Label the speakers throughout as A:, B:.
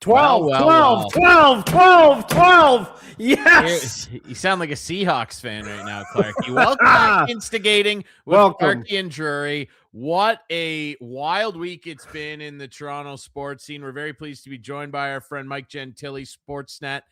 A: 12,
B: Well,
A: 12, 12, 12, 12. Yes.
B: You sound like a Seahawks fan right now, Clarkey. Welcome back to Instigating with
A: Welcome.
B: Clarkey and Drury. What a wild week it's been in the Toronto sports scene. We're very pleased to be joined by our friend Mike Gentile, Sportsnet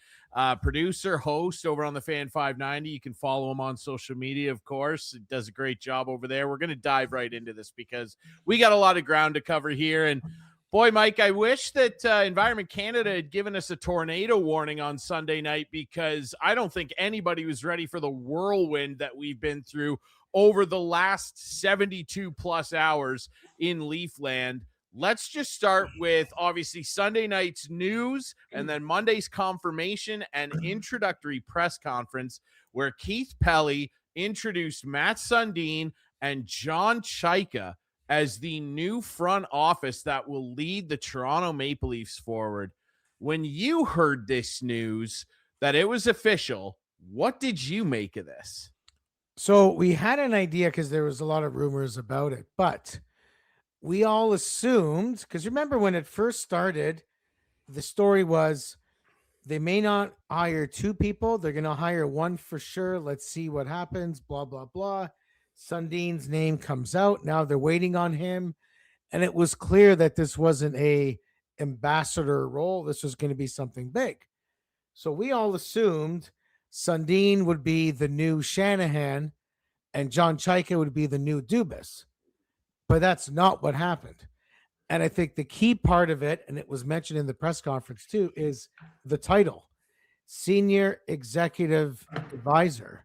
B: producer, host over on the Fan590. You can follow him on social media, of course. He does a great job over there. We're going to dive right into this because we got a lot of ground to cover here. And boy, Mike, I wish that Environment Canada had given us a tornado warning on Sunday night, because I don't think anybody was ready for the whirlwind that we've been through over the last 72 plus hours in Leafland. Let's just start with obviously Sunday night's news and then Monday's confirmation and introductory press conference where Keith Pelly introduced Matt Sundin and John Chayka as the new front office that will lead the Toronto Maple Leafs forward. When you heard this news that it was official, what did you make of this?
A: So we had an idea because there was a lot of rumors about it, but we all assumed, because remember when it first started, the story was they may not hire two people. They're going to hire one for sure. Let's see what happens, blah, blah, blah. Sundin's name comes out. Now they're waiting on him. And it was clear that this wasn't a ambassador role. This was going to be something big. So we all assumed Sundin would be the new Shanahan and John Chayka would be the new Dubas. But that's not what happened. And I think the key part of it, and it was mentioned in the press conference too, is the title, Senior Executive Advisor.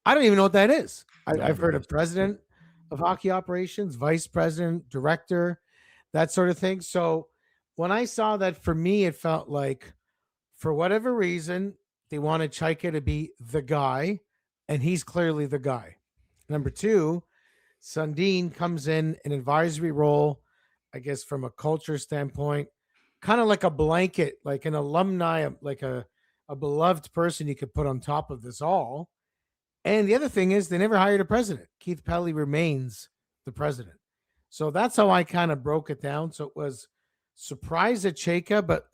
A: I don't even know what that is. I've heard of President of Hockey Operations, Vice President, Director, that sort of thing. So when I saw that, for me, it felt like, for whatever reason, they wanted Chayka to be the guy, and he's clearly the guy. Number two, Sundin comes in an advisory role, I guess from a culture standpoint, kind of like a blanket, like an alumni, like a beloved person you could put on top of this all. And the other thing is they never hired a president. Keith Pelly remains the president. So that's how I kind of broke it down. So it was surprise at Chayka, but,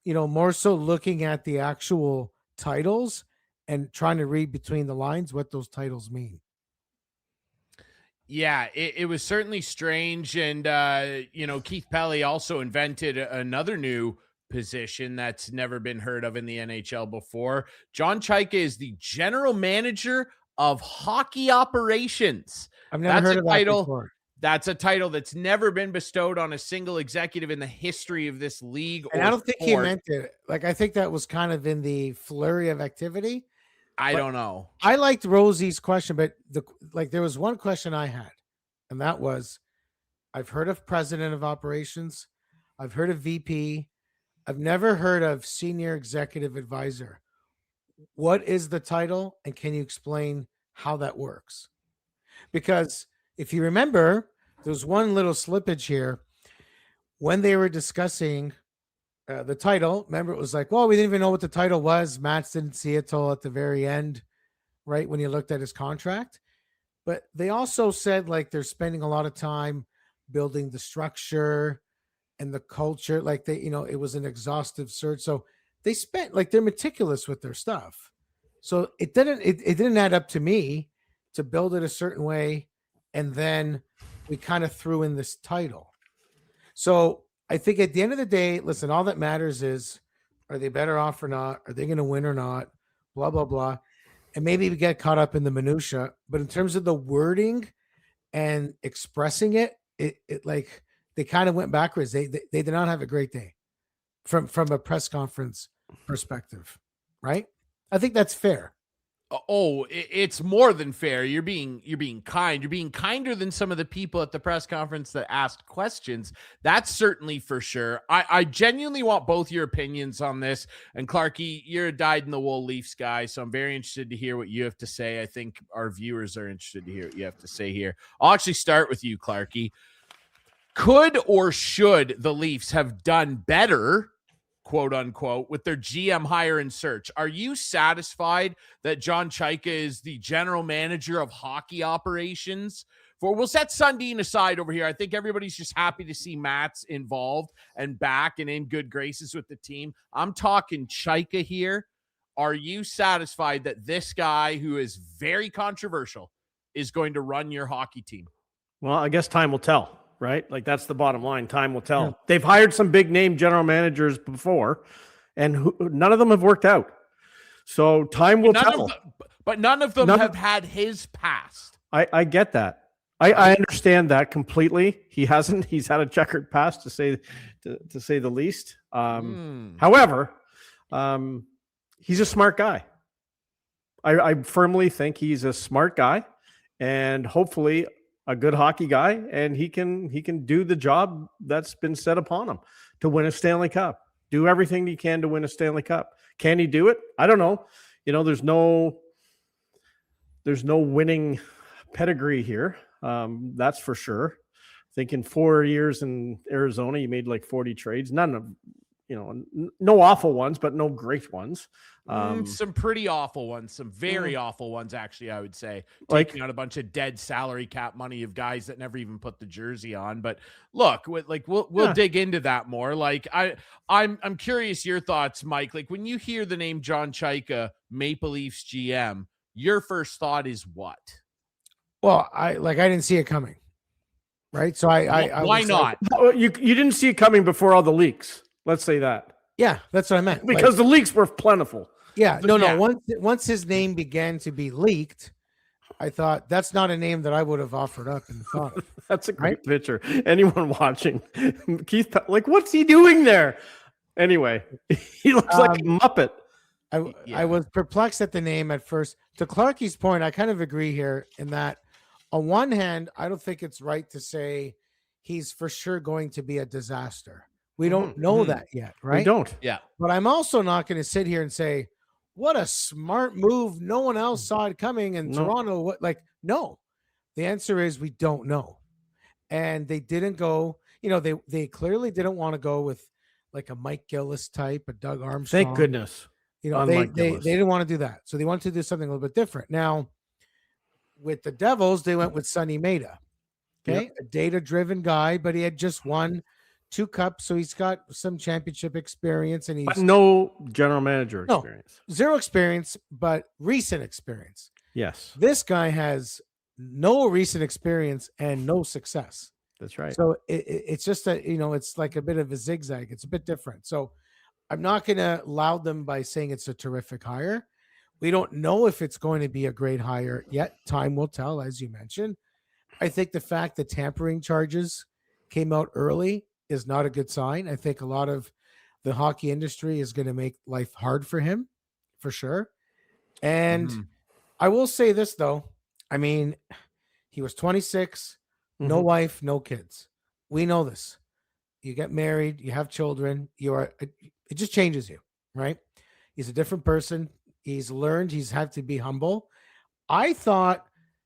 A: more so looking at the actual titles and trying to read between the lines what those titles mean.
B: Yeah, it was certainly strange. And, Keith Pelly also invented another new position that's never been heard of in the NHL before. John Chayka is the general manager of hockey operations.
A: I've never heard of that before.
B: That's a title that's never been bestowed on a single executive in the history of this league.
A: And I don't think he meant it. Like, I think that was kind of in the flurry of activity.
B: I don't know.
A: I liked Rosie's question, but there was one question I had, and that was, I've heard of president of operations. I've heard of VP. I've never heard of senior executive advisor. What is the title, and can you explain how that works? Because if you remember, there's one little slippage here. When they were discussing the title, remember, it was like, well, we didn't even know what the title was. Matt didn't see it till at the very end, right, when he looked at his contract. But they also said, like, they're spending a lot of time building the structure and the culture. Like, it was an exhaustive search. So they spent, like, they're meticulous with their stuff. So it didn't add up to me to build it a certain way. And then we kind of threw in this title. So I think at the end of the day, listen, all that matters is, are they better off or not? Are they going to win or not? Blah, blah, blah. And maybe we get caught up in the minutia. But in terms of the wording and expressing it, like, they kind of went backwards. They did not have a great day from a press conference perspective, right? I think that's fair.
B: Oh, it's more than fair. You're being kind. You're being kinder than some of the people at the press conference that asked questions. That's certainly for sure. I genuinely want both your opinions on this. And Clarkey, you're a dyed-in-the-wool Leafs guy, so I'm very interested to hear what you have to say. I think our viewers are interested to hear what you have to say here. I'll actually start with you, Clarkey. Could or should the Leafs have done better, quote unquote, with their GM hire and search? Are you satisfied that John Chayka is the general manager of hockey operations we'll set Sundin aside over here. I think everybody's just happy to see Matt's involved and back and in good graces with the team. I'm talking Chayka here. Are you satisfied that this guy, who is very controversial, is going to run your hockey team?
C: Well, I guess time will tell, right? Like, that's the bottom line. Time will tell. Yeah. They've hired some big name general managers before, and none of them have worked out. So time will tell.
B: But none of them have had his past.
C: I get that. I understand that completely. He's had a checkered past, to say the least. However, he's a smart guy. I firmly think he's a smart guy, and hopefully a good hockey guy, and he can do the job that's been set upon him to win a Stanley Cup. Do everything he can to win a Stanley Cup. Can he do it? I don't know. There's no winning pedigree here. That's for sure. I think in 4 years in Arizona, he made like 40 trades. None of, no awful ones, but no great ones.
B: Some pretty awful ones, some very awful ones, actually, I would say. Taking out a bunch of dead salary cap money of guys that never even put the jersey on. But look, we'll dig into that more. Like, I'm curious your thoughts, Mike. Like, when you hear the name John Chayka, Maple Leafs GM, your first thought is what?
A: Well, I didn't see it coming, right? So
B: why not?
C: You didn't see it coming before all the leaks. Let's say that.
A: Yeah, that's what I meant.
C: Because the leaks were plentiful.
A: Yeah, no. Once his name began to be leaked, I thought that's not a name that I would have offered up and thought.
C: That's a great picture. Anyone watching, Keith, like, what's he doing there? Anyway, he looks like a Muppet.
A: I was perplexed at the name at first. To Clarkey's point, I kind of agree here in that, on one hand, I don't think it's right to say he's for sure going to be a disaster. We don't know that yet, right?
C: We don't.
B: Yeah.
A: But I'm also not going to sit here and say, what a smart move. No one else saw it coming in Toronto. No. The answer is we don't know. And they didn't go, they clearly didn't want to go with like a Mike Gillis type, a Doug Armstrong.
C: Thank goodness.
A: They didn't want to do that. So they wanted to do something a little bit different. Now, with the Devils, they went with Sonny Maeda. Okay. Yep. A data-driven guy, but he had just won 2 cups, so he's got some championship experience, and
C: but no general manager experience.
A: No, 0 experience, but recent experience.
C: Yes.
A: This guy has no recent experience and no success.
C: That's right.
A: So it's just it's like a bit of a zigzag. It's a bit different. So I'm not going to loud them by saying it's a terrific hire. We don't know if it's going to be a great hire yet. Time will tell, as you mentioned. I think the fact that tampering charges came out early is not a good sign. I think a lot of the hockey industry is going to make life hard for him, for sure. And I will say this, though. I mean, he was 26, no wife, no kids. We know this. You get married, you have children, it just changes you, right? He's a different person. He's learned. He's had to be humble. I thought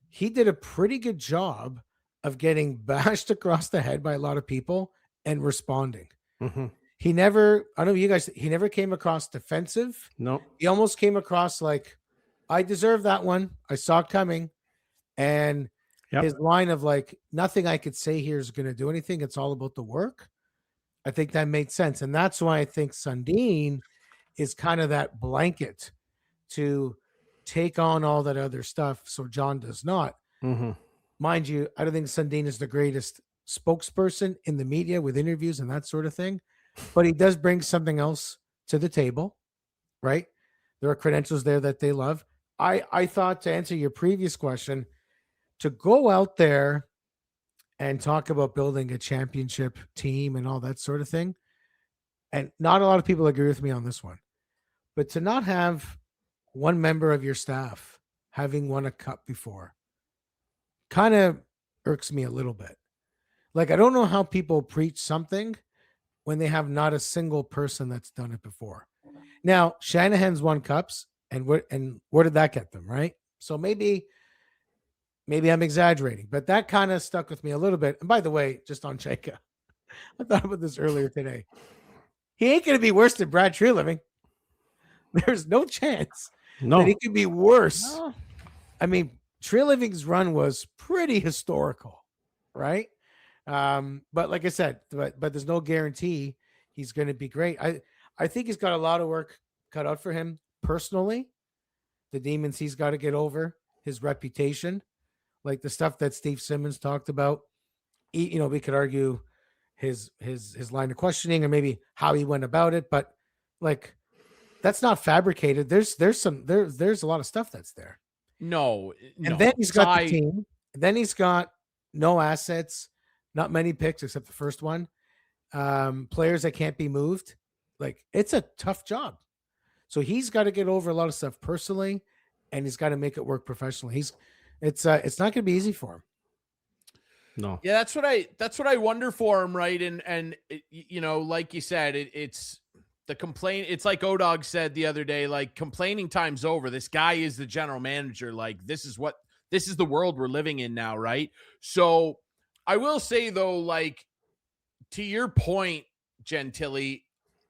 A: he did a pretty good job of getting bashed across the head by a lot of people and responding. He never, I don't know you guys, he never came across defensive.
C: No.
A: He almost came across like, I deserve that one. I saw it coming. And his line of like, nothing I could say here is going to do anything. It's all about the work. I think that made sense. And that's why I think Sundin is kind of that blanket to take on all that other stuff. So John does not. Mind you, I don't think Sundin is the greatest spokesperson in the media with interviews and that sort of thing, but he does bring something else to the table, right? There are credentials there that they love. I thought, to answer your previous question, to go out there and talk about building a championship team and all that sort of thing, and not a lot of people agree with me on this one, but to not have one member of your staff having won a cup before kind of irks me a little bit. Like, I don't know how people preach something when they have not a single person that's done it before. Now, Shanahan's won cups, and where did that get them, right? So maybe I'm exaggerating, but that kind of stuck with me a little bit. And by the way, just on Chayka, I thought about this earlier today. He ain't going to be worse than Brad Treliving. There's no chance that he could be worse. No. I mean, Treliving's run was pretty historical, right? But like I said, but there's no guarantee he's going to be great. I think he's got a lot of work cut out for him personally. The demons he's got to get over, his reputation, like the stuff that Steve Simmons talked about. We could argue his line of questioning or maybe how he went about it, but like that's not fabricated. There's a lot of stuff that's there.
B: No.
A: And then he's got the team. Then he's got no assets, not many picks except the first one. Players that can't be moved. Like it's a tough job. So he's got to get over a lot of stuff personally, and he's got to make it work professionally. It's not going to be easy for him.
C: No.
B: Yeah, that's what I wonder for him, right? And like you said, it's the complaint. It's like Odog said the other day, like complaining time's over. This guy is the general manager. Like this is the world we're living in now, right? So I will say though, like to your point, Gentile,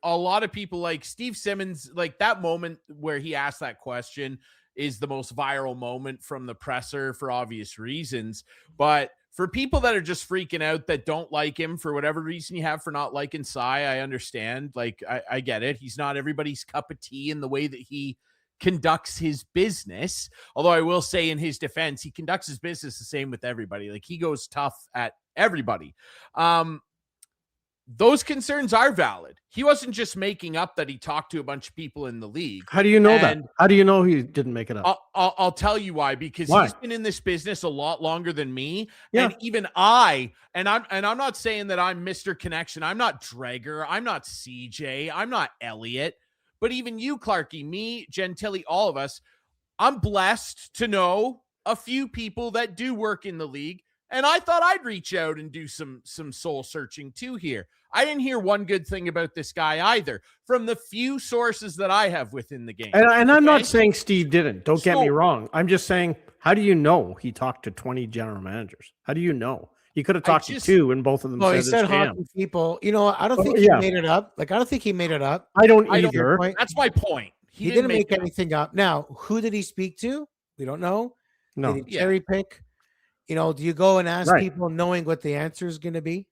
B: a lot of people like Steve Simmons, like that moment where he asked that question is the most viral moment from the presser for obvious reasons. But for people that are just freaking out that don't like him for whatever reason you have for not liking Cy, I understand. Like, I get it. He's not everybody's cup of tea in the way that he conducts his business. Although I will say in his defense, he conducts his business the same with everybody. Like he goes tough at everybody. Those concerns are valid. He wasn't just making up that he talked to a bunch of people in the league.
C: How do you know that? How do you know he didn't make it up?
B: I'll tell you why. Because he's been in this business a lot longer than me. Yeah. And even I'm not saying that I'm Mr. Connection. I'm not Drager. I'm not CJ. I'm not Elliot. But even you, Clarkey, me, Gentile, all of us, I'm blessed to know a few people that do work in the league. And I thought I'd reach out and do some soul searching too here. I didn't hear one good thing about this guy either from the few sources that I have within the game.
C: And I'm not saying Steve didn't. Don't get me wrong. I'm just saying, how do you know he talked to 20 general managers? How do you know? He could have talked to 2 and both of them
A: he said hockey people. I don't think he made it up. Like, I don't think he made it up.
C: I don't either.
B: That's my point.
A: He didn't make anything up. Now, who did he speak to? We don't know.
C: No.
A: Did he cherry pick? Do you go and ask people knowing what the answer is going to be?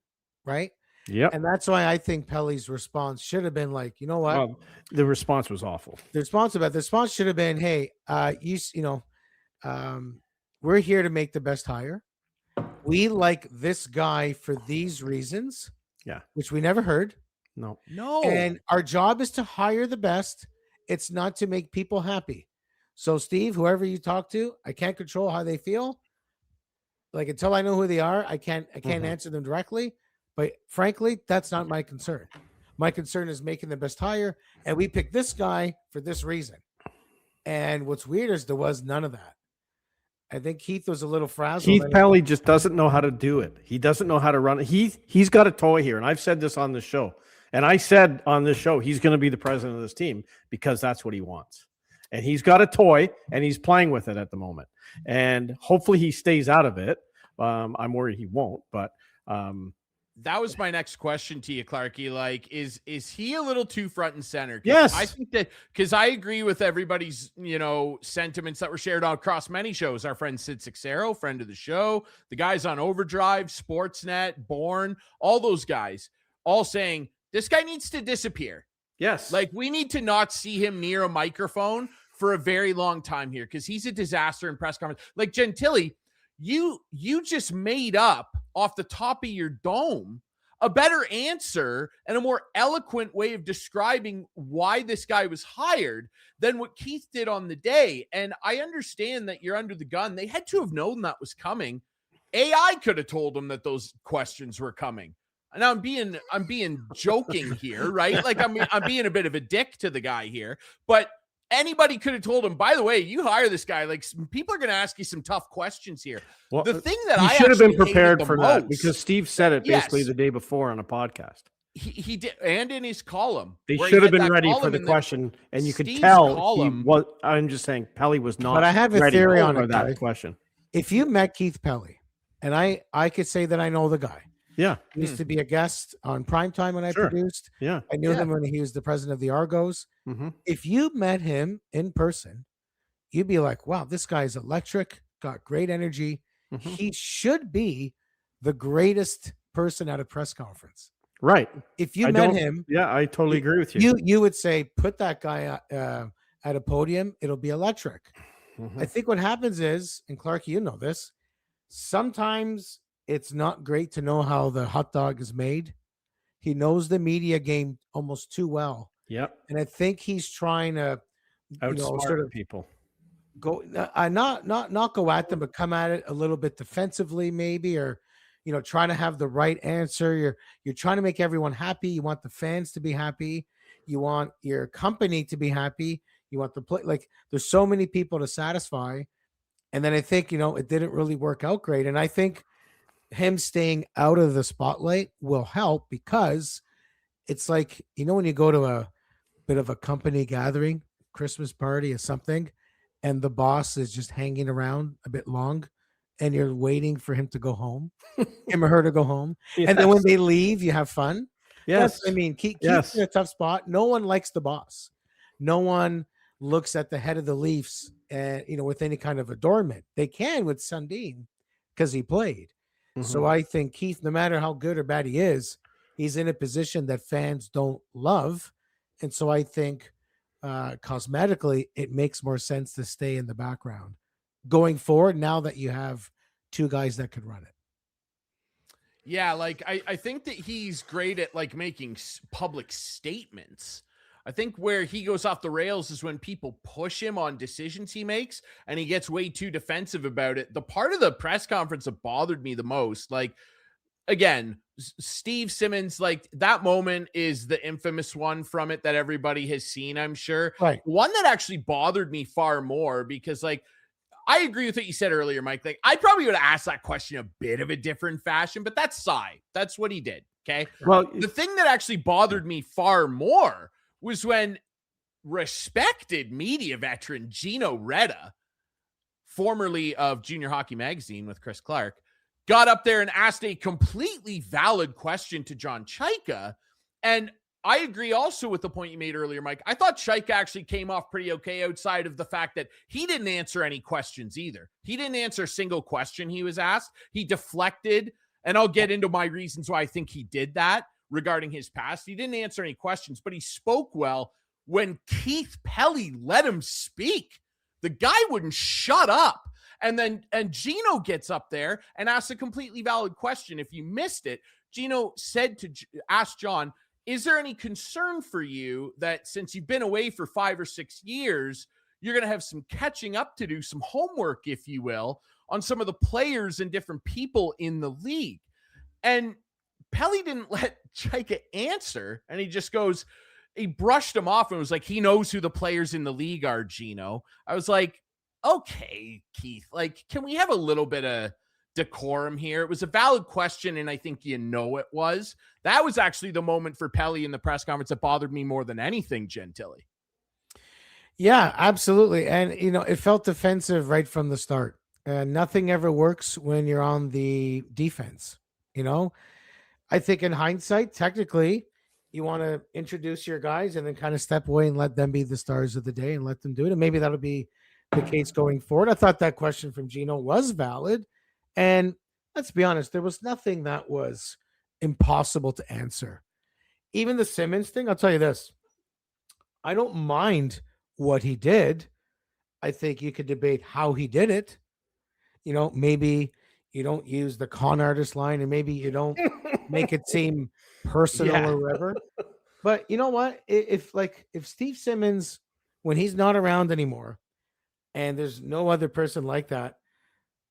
A: Right.
C: Yeah.
A: And that's why I think Pelly's response should have been like, you know what?
C: The response was awful.
A: The response should have been, hey, we're here to make the best hire. We like this guy for these reasons.
C: Yeah.
A: Which we never heard.
C: No.
A: And our job is to hire the best. It's not to make people happy. So Steve, whoever you talk to, I can't control how they feel. Like until I know who they are, I can't answer them directly. But frankly, that's not my concern. My concern is making the best hire, and we picked this guy for this reason. And what's weird is there was none of that. I think Keith was a little frazzled.
C: Keith Pelly just doesn't know how to do it. He doesn't know how to run it. He's got a toy here, and I've said this on the show. And I said on this show, he's going to be the president of this team because that's what he wants. And he's got a toy, and he's playing with it at the moment. And hopefully he stays out of it. I'm worried he won't, but
B: that was my next question to you, Clarkey. Like, is he a little too front and center?
C: Yes.
B: I think that because I agree with everybody's, sentiments that were shared across many shows. Our friend Sid Sixero, friend of the show, the guys on Overdrive, Sportsnet, Born, all those guys, all saying this guy needs to disappear.
C: Yes.
B: Like, we need to not see him near a microphone for a very long time here because he's a disaster in press conference. Like, Gentile, you just made up off the top of your dome a better answer and a more eloquent way of describing why this guy was hired than what Keith did on the day. And I understand that you're under the gun. They had to have known that was coming. AI could have told them that those questions were coming. And I'm being joking here, right? Like I'm being a bit of a dick to the guy here, but anybody could have told him, by the way, you hire this guy, like people are going to ask you some tough questions here.
C: Well,
B: the thing that
C: I should have been prepared for that because Steve said it basically the day before on a podcast.
B: He did, and in his column,
C: they should have been ready for the question, and you could tell he was. I'm just saying, Pelly was not.
A: But I have a theory on it,
C: that question.
A: If you met Keith Pelly, and I could say that I know the guy.
C: Yeah,
A: he used to be a guest on Primetime when I produced.
C: Yeah,
A: I knew him when he was the president of the Argos.
C: Mm-hmm.
A: If you met him in person, you'd be like, "Wow, this guy is electric. got great energy.
C: Mhm.
A: He should be the greatest person at a press conference.
C: Right.
A: If you
C: I
A: met
C: don't-
A: him,
C: Yeah, I totally agree with you.
A: you would say, put that guy at a podium. It'll be electric.
C: Mhm.
A: I think what happens is, and Clarkey, you know this, sometimes it's not great to know how the hot dog is made. He knows the media game almost too well.
C: Yep.
A: And I think he's trying to,
C: Outsmart
A: sort of
C: people.
A: go, not go at them, but come at it a little bit defensively, maybe, or, trying to have the right answer. You're trying to make everyone happy. You want the fans to be happy. You want your company to be happy. You want the play. Like, there's so many people to satisfy. And then I think, it didn't really work out great. And I think him staying out of the spotlight will help, because it's like, when you go to a bit of a company gathering, Christmas party or something, and the boss is just hanging around a bit long, and you're waiting for him to go home, him or her to go home.
C: Yes.
A: And then when they leave, you have fun.
C: Yes.
A: That's, I mean, Keith's
C: Yes.
A: in a tough spot. No one likes the boss. No one looks at the head of the Leafs and, with any kind of adornment. They can with Sundin because he played. So
C: Mhm.
A: I think Keith, no matter how good or bad he is, he's in a position that fans don't love. And so I think cosmetically, it makes more sense to stay in the background going forward, now that you have two guys that could run it.
B: Yeah, like I think that he's great at like making public statements. I think where he goes off the rails is when people push him on decisions he makes and he gets way too defensive about it. The part of the press conference that bothered me the most, like, again, Steve Simmons, like, that moment is the infamous one from it that everybody has seen, I'm sure.
A: Right.
B: One that actually bothered me far more, because, like, I agree with what you said earlier, Mike. Like, I probably would have asked that question a bit of a different fashion, but that's Cy. That's what he did. Okay.
C: Well,
B: The thing that actually bothered me far more was when respected media veteran Gino Reda, formerly of Junior Hockey Magazine with Chris Clark, got up there and asked a completely valid question to John Chayka. And I agree also with the point you made earlier, Mike. I thought Chayka actually came off pretty okay, outside of the fact that he didn't answer any questions either. He didn't answer a single question he was asked. He deflected, and I'll get into my reasons why I think he did that regarding his past. He didn't answer any questions, but he spoke well when Keith Pelly let him speak. The guy wouldn't shut up. And Gino gets up there and asks a completely valid question. If you missed it, Gino said to ask John, is there any concern for you that since you've been away for 5 or 6 years, you're going to have some catching up to do, some homework, if you will, on some of the players and different people in the league? And Pelly didn't let Chayka answer. And he brushed him off and was like, he knows who the players in the league are, Gino. I was like, okay, Keith, like, can we have a little bit of decorum here? It was a valid question, and I think it was. That was actually the moment for Pelly in the press conference that bothered me more than anything, Gentile.
A: Yeah, absolutely. And, it felt defensive right from the start. Nothing ever works when you're on the defense. I think in hindsight, technically, you want to introduce your guys and then kind of step away and let them be the stars of the day and let them do it. And maybe that'll be the case going forward. I thought that question from Gino was valid. And let's be honest, there was nothing that was impossible to answer. Even the Simmons thing, I'll tell you this. I don't mind what he did. I think you could debate how he did it. Maybe you don't use the con artist line, and maybe you don't make it seem personal or whatever. But you know what? If Steve Simmons, when he's not around anymore, and there's no other person like that,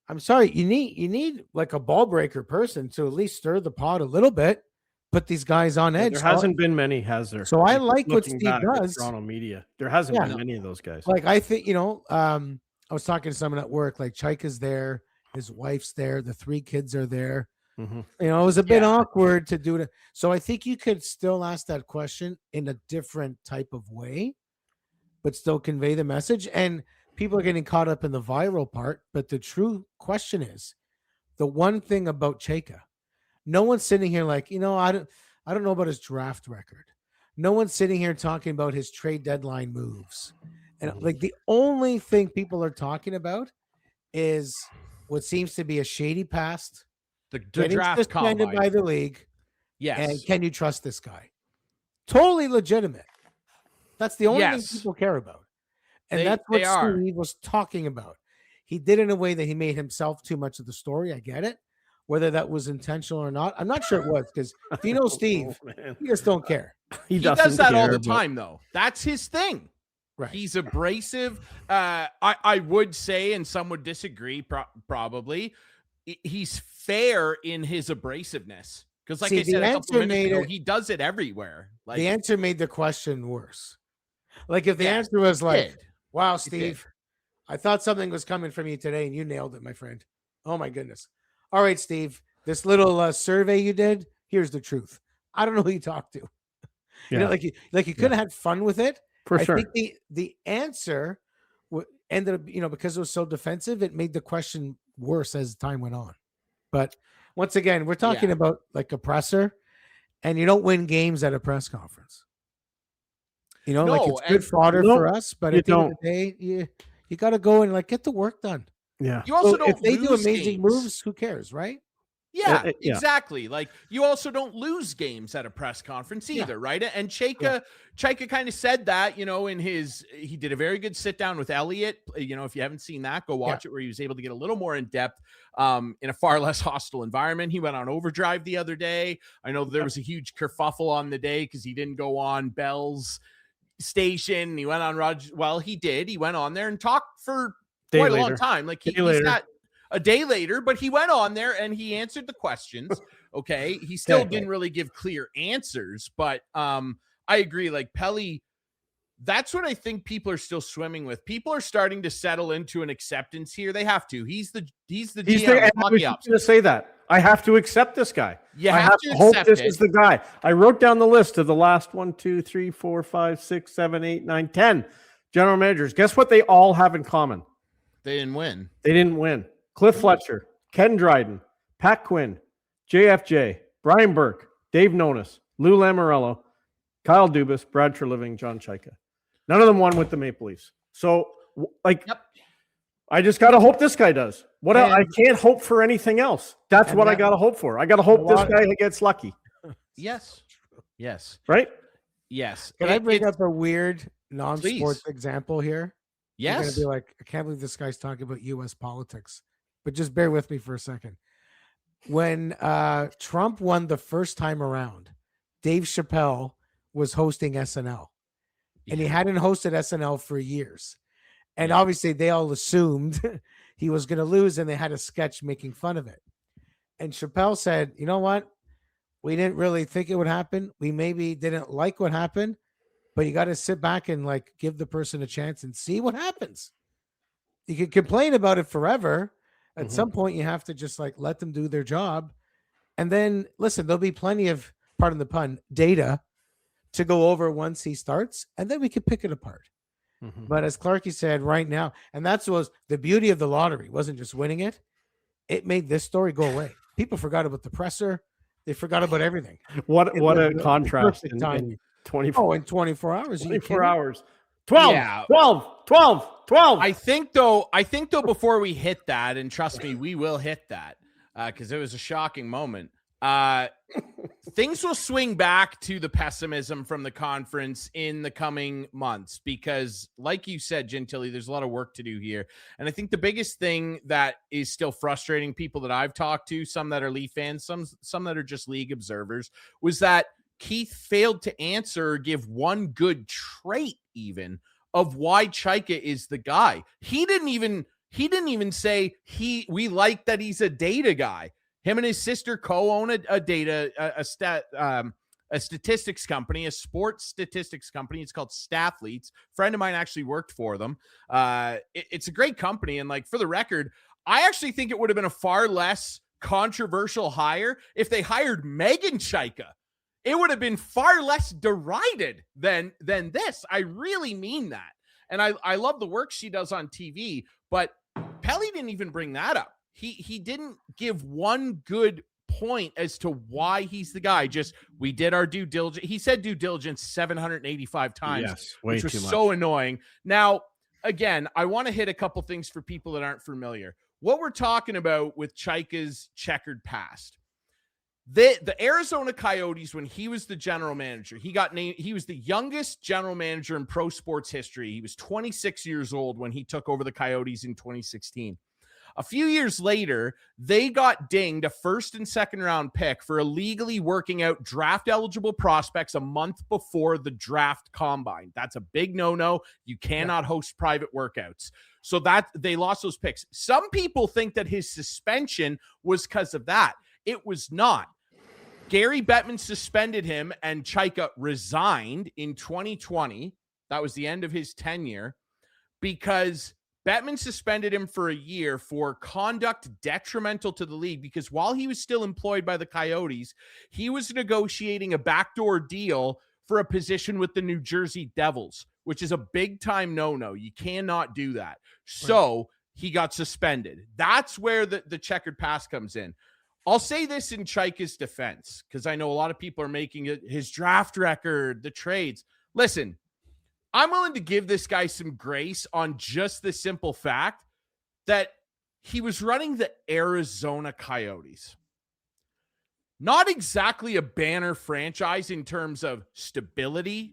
A: I'm sorry, you need like a ball breaker person to at least stir the pot a little bit, put these guys on edge.
C: There hasn't been many, has there?
A: So I like what
C: Looking
A: Steve
C: back at
A: does.
C: Toronto media. There hasn't been many of those guys.
A: Like, I think, I was talking to someone at work, like Chayka's there, his wife's there, the 3 kids are there.
C: Mhm.
A: It was a bit awkward to do it. So I think you could still ask that question in a different type of way, but still convey the message. And people are getting caught up in the viral part. But the true question is, the one thing about Chayka, no one's sitting here like, I don't know about his draft record. No one's sitting here talking about his trade deadline moves. And like, the only thing people are talking about is what seems to be a shady past.
B: The
A: Getting
B: draft
A: suspended
B: combine.
A: by the league.
B: Yes.
A: And can you trust this guy? Totally legitimate. That's the only thing
B: Yes.
A: people care about. And
B: They-
A: that's what
B: they are.
A: Steve was talking about. He did it in a way that he made himself too much of the story. I get it. Whether that was intentional or not, I'm not sure it was, because if you know Steve, you just don't care.
B: He
C: doesn't
B: does that all
C: care,
B: the
C: but-
B: time, though. That's his thing.
A: Right.
B: He's abrasive. I would say, and some would disagree, probably, he's fair in his abrasiveness. Because, like
A: See,
B: I said
A: the
B: a couple
A: answer
B: minutes ago,
A: made it-
B: he does it everywhere. Like,
A: The answer made the question worse. Like if the
B: Yes,
A: answer was like,
B: did.
A: wow,
B: It did.
A: Steve, I thought something was coming from you today and you nailed it, my friend. Oh my goodness. All right, Steve, this little survey you did, here's the truth. I don't know who you talked to. You know, like you could have had fun with it.
C: For
A: I
C: sure.
A: think the answer ended up, because it was so defensive, it made the question worse as time went on. But once again, we're talking about like a presser, and you don't win games at a press conference. Like
B: No,
A: it's good
B: and-
A: fodder
C: No,
A: for us, but
C: you
A: at the end of
C: don't.
A: the day, you got to go and like get the work done.
C: Yeah.
B: You also
A: So
B: don't
A: if they do
B: lose
A: amazing
B: games.
A: moves, who cares, right?
B: Yeah,
C: yeah.
B: exactly. Like you also don't lose games at a press conference either, right? And Chayka kind of said that, in he did a very good sit down with Elliott. If you haven't seen that, go watch it, where he was able to get a little more in depth in a far less hostile environment. He went on overdrive the other day. I know there was a huge kerfuffle on the day because he didn't go on Bell's station. He went on Roger. Well, he did. He went on there and talked for quite a long time. Like he's not a day later, but he went on there and he answered the questions. Okay. He still didn't really give clear answers, but I agree. Like Pelly, that's what I think people are still swimming with. People are starting to settle into an acceptance here. They have to. He's the GM of hockey ops.
C: going to say that. I have to accept this guy.
B: You
C: I
B: have
C: to
B: to
C: hope
B: accept
C: this
B: it.
C: is the guy. I wrote down the list of the last 1, 2, 3, 4, 5, 6, 7, 8, 9, 10 general managers. Guess what they all have in common?
B: They didn't win.
C: They didn't win. Cliff Fletcher, Ken Dryden, Pat Quinn, JFJ, Brian Burke, Dave Nonis, Lou Lamoriello, Kyle Dubas, Brad Treliving, John Chayka. None of them won with the Maple Leafs. So, I just got to hope this guy does. What else? I can't hope for anything else. That's what I got to hope for. I got to hope this guy gets lucky.
B: Yes. Yes.
C: Right?
B: Yes.
A: Can I bring up a weird non-sports
B: Please.
A: example here? You're going
B: Yes.
A: to be like, I can't believe this guy's talking about U.S. politics. But just bear with me for a second. When Trump won the first time around, Dave Chappelle was hosting SNL. And he hadn't hosted SNL for years. And obviously they all assumed he was going to lose, and they had a sketch making fun of it. And Chappelle said, you know what? We didn't really think it would happen. We maybe didn't like what happened, but you got to sit back and like give the person a chance and see what happens. You can complain about it forever. At some point, you have to just like let them do their job. And then listen, there'll be plenty of, pardon the pun, data to go over once he starts, and then we can pick it apart. But as Clarkey said right now, and that's was the beauty of the lottery, wasn't just winning it. It made this story go away. People forgot about the presser. They forgot about everything.
C: What a
A: the
C: contrast
A: perfect
C: in
A: timing.
C: 24,
A: In 24 hours.
C: 24 hours. 12,
B: Yeah.
C: 12.
B: I think though, before we hit that, and trust me, we will hit that because it was a shocking moment. Things will swing back to the pessimism from the conference in the coming months because, like you said, Gentile, there's a lot of work to do here. And I think the biggest thing that is still frustrating people that I've talked to, some that are Leaf fans, some that are just league observers, was that Keith failed to answer or give one good trait even of why Chayka is the guy. He didn't even say we like that he's a data guy. Him and his sister co-own a statistics company, a sports statistics company. It's called Stathletes. A friend of mine actually worked for them. It's a great company. And like, for the record, I actually think it would have been a far less controversial hire if they hired Megan Chayka. It would have been far less derided than this. I really mean that. And I love the work she does on TV, but Pelly didn't even bring that up. He didn't give one good point as to why he's the guy. Just, we did our due diligence. He said due diligence 785 times, which was so annoying. Now, again, I want to hit a couple things for people that aren't familiar. what we're talking about with Chayka's checkered past. The Arizona Coyotes, when he was the general manager, he got named. He was the youngest general manager in pro sports history. He was 26 years old when he took over the Coyotes in 2016. A few years later, they got dinged a first and second round pick for illegally working out draft eligible prospects a month before the draft combine. That's a big no-no. You cannot host private workouts. So that they lost those picks. Some people think that his suspension was because of that. It was not. Gary Bettman suspended him and Chayka resigned in 2020. That was the end of his tenure because Bettman suspended him for a year for conduct detrimental to the league because while he was still employed by the Coyotes, he was negotiating a backdoor deal for a position with the New Jersey Devils, which is a big time no-no. You cannot do that. So he got suspended. That's where the checkered past comes in. I'll say this in Chayka's defense, because I know a lot of people are making it his draft record, the trades. Listen, I'm willing to give this guy some grace on just the simple fact that he was running the Arizona Coyotes. Not exactly a banner franchise in terms of stability,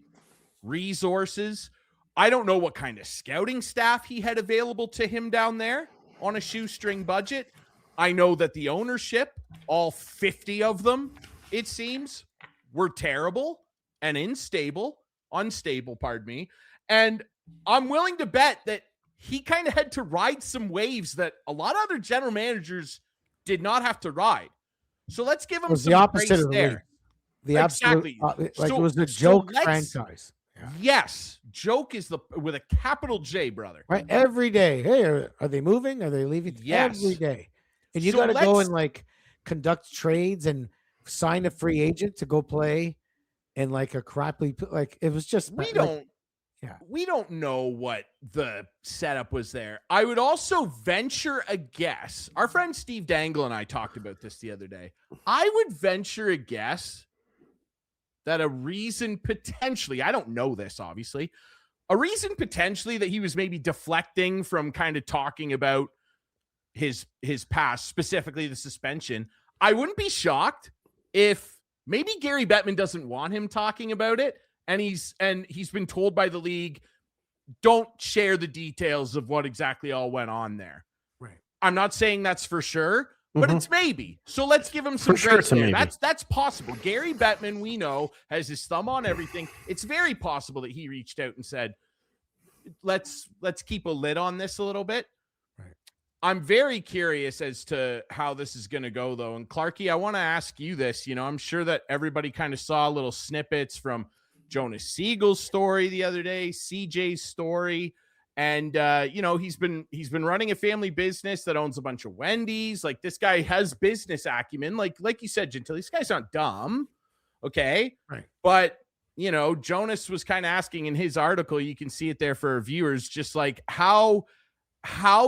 B: resources. I don't know what kind of scouting staff he had available to him down there on a shoestring budget. I know that the ownership, all 50 of them, it seems, were terrible and unstable, pardon me. And I'm willing to bet that he kind of had to ride some waves that a lot of other general managers did not have to ride. So let's give him
A: It was
B: some
A: the opposite
B: grace
A: of the
B: there.
A: league. The
B: Exactly.
A: absolute, like
B: So-
A: it was a
B: so
A: joke
B: let's-
A: franchise. Yeah.
B: Yes, joke is with a capital J, brother.
A: Right, every day. Hey, are they moving? Are they leaving?
B: Yes.
A: Every day. And you
B: So
A: got to go
B: let's-
A: and like conduct trades and sign a free agent to go play in like a crappy, like it was just
B: We
A: like,
B: don't.
A: Yeah.
B: We don't know what the setup was there. I would also venture a guess. Our friend Steve Dangle and I talked about this the other day. I would venture a guess that a reason potentially, I don't know this obviously, a reason potentially that he was maybe deflecting from kind of talking about his past, specifically the suspension. I wouldn't be shocked if maybe Gary Bettman doesn't want him talking about it. And he's been told by the league, don't share the details of what exactly all went on there.
A: Right.
B: I'm not saying that's for sure, but it's maybe. So let's give him some
C: For sure
B: grace
C: it's a
B: there.
C: maybe.
B: That's possible. Gary Bettman, we know, has his thumb on everything. It's very possible that he reached out and said, let's keep a lid on this a little bit.
A: Right.
B: I'm very curious as to how this is going to go, though. And Clarkey, I want to ask you this. You know, I'm sure that everybody kind of saw little snippets from Jonas Siegel's story the other day, CJ's story. And, you know, he's been running a family business that owns a bunch of Wendy's. Like, this guy has business acumen. Like you said, Gentile, this guy's not dumb. Okay.
A: Right.
B: But, you know, Jonas was kind of asking in his article, you can see it there for our viewers, just like how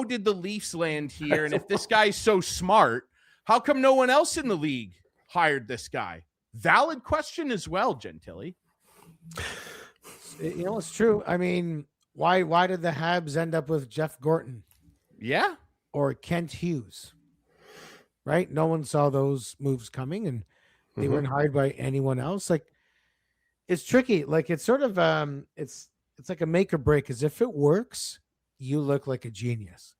B: did the Leafs land here? And if this guy's so smart, how come no one else in the league hired this guy? Valid question as well, Gentile.
A: You know, it's true. I mean, why did the Habs end up with Jeff Gorton
B: Yeah.
A: or Kent Hughes? Right? No one saw those moves coming, and they weren't hired by anyone else. Like, it's tricky. Like, it's sort of it's like a make or break. Because if it works, you look like a genius.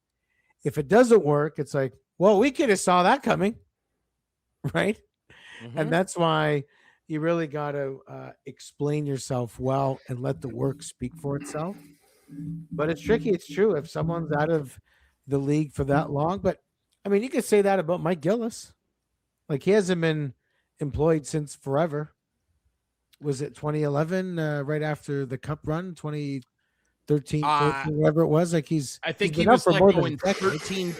A: If it doesn't work, it's like, well, we could have saw that coming, right? And that's why you really got to explain yourself well and let the work speak for itself. But it's tricky. It's true. If someone's out of the league for that long, but I mean, you could say that about Mike Gillis. Like, he hasn't been employed since forever. Was it 2011, right after the Cup run, 2013, 14, whatever it was? Like,
B: I think
A: he's
B: he
A: been up
B: was
A: for
B: let
A: more
B: go
A: than
B: in
A: a decade.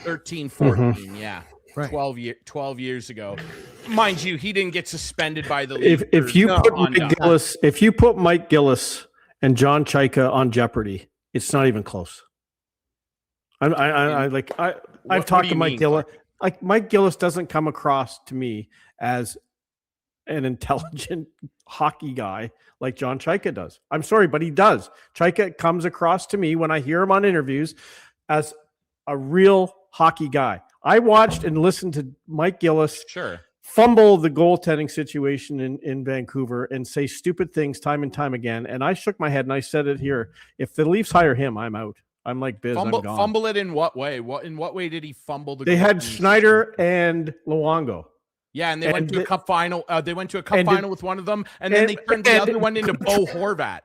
B: 13, 14. Yeah.
A: Right.
B: 12 years ago. Mind you, he didn't get suspended by the league.
C: If you
B: for
C: put
B: conduct.
C: Mike Gillis and John Chayka on Jeopardy, it's not even close. I've
B: What
C: talked
B: do
C: to
B: you
C: Mike
B: mean,
C: Gillis.
B: Clark?
C: Like, Mike Gillis doesn't come across to me as an intelligent hockey guy like John Chayka does. I'm sorry, but he does. Chayka comes across to me when I hear him on interviews as a real hockey guy. I watched and listened to Mike Gillis
B: Sure.
C: fumble the goaltending situation in Vancouver and say stupid things time and time again. And I shook my head and I said it here. If the Leafs hire him, I'm out. I'm like Biz. I'm gone.
B: Fumble it in what way? In what way did he fumble the?
C: They had Schneider and Luongo.
B: Yeah, and they went to a cup final. They went to a cup final with one of them, and then they turned the other one into Bo Horvat.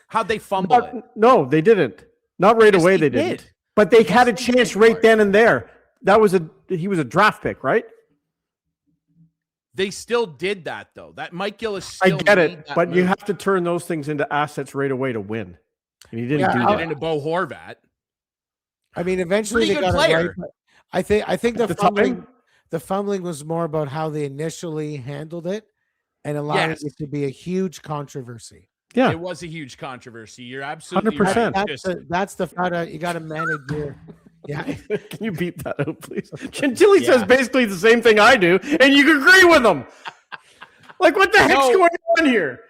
B: How'd they fumble it?
C: No, they didn't. Not right away. They didn't. But they had a chance right then and there. He was a draft pick, right?
B: They still did that though. That Mike Gillis. Still
C: I get it, but you have to turn those things into assets right away to win, and he didn't do that.
B: Into Bo Horvat.
A: I mean, eventually they got it right. I think the fumbling was more about how they initially handled it and allowed it to be a huge controversy.
B: Yeah, it was a huge controversy. You're absolutely
C: 100%.
B: Right.
A: That's the you got to manage your. Yeah,
C: can you beat that out, please? Gentile says basically the same thing I do, and you can agree with him. Like, what the heck's going on here?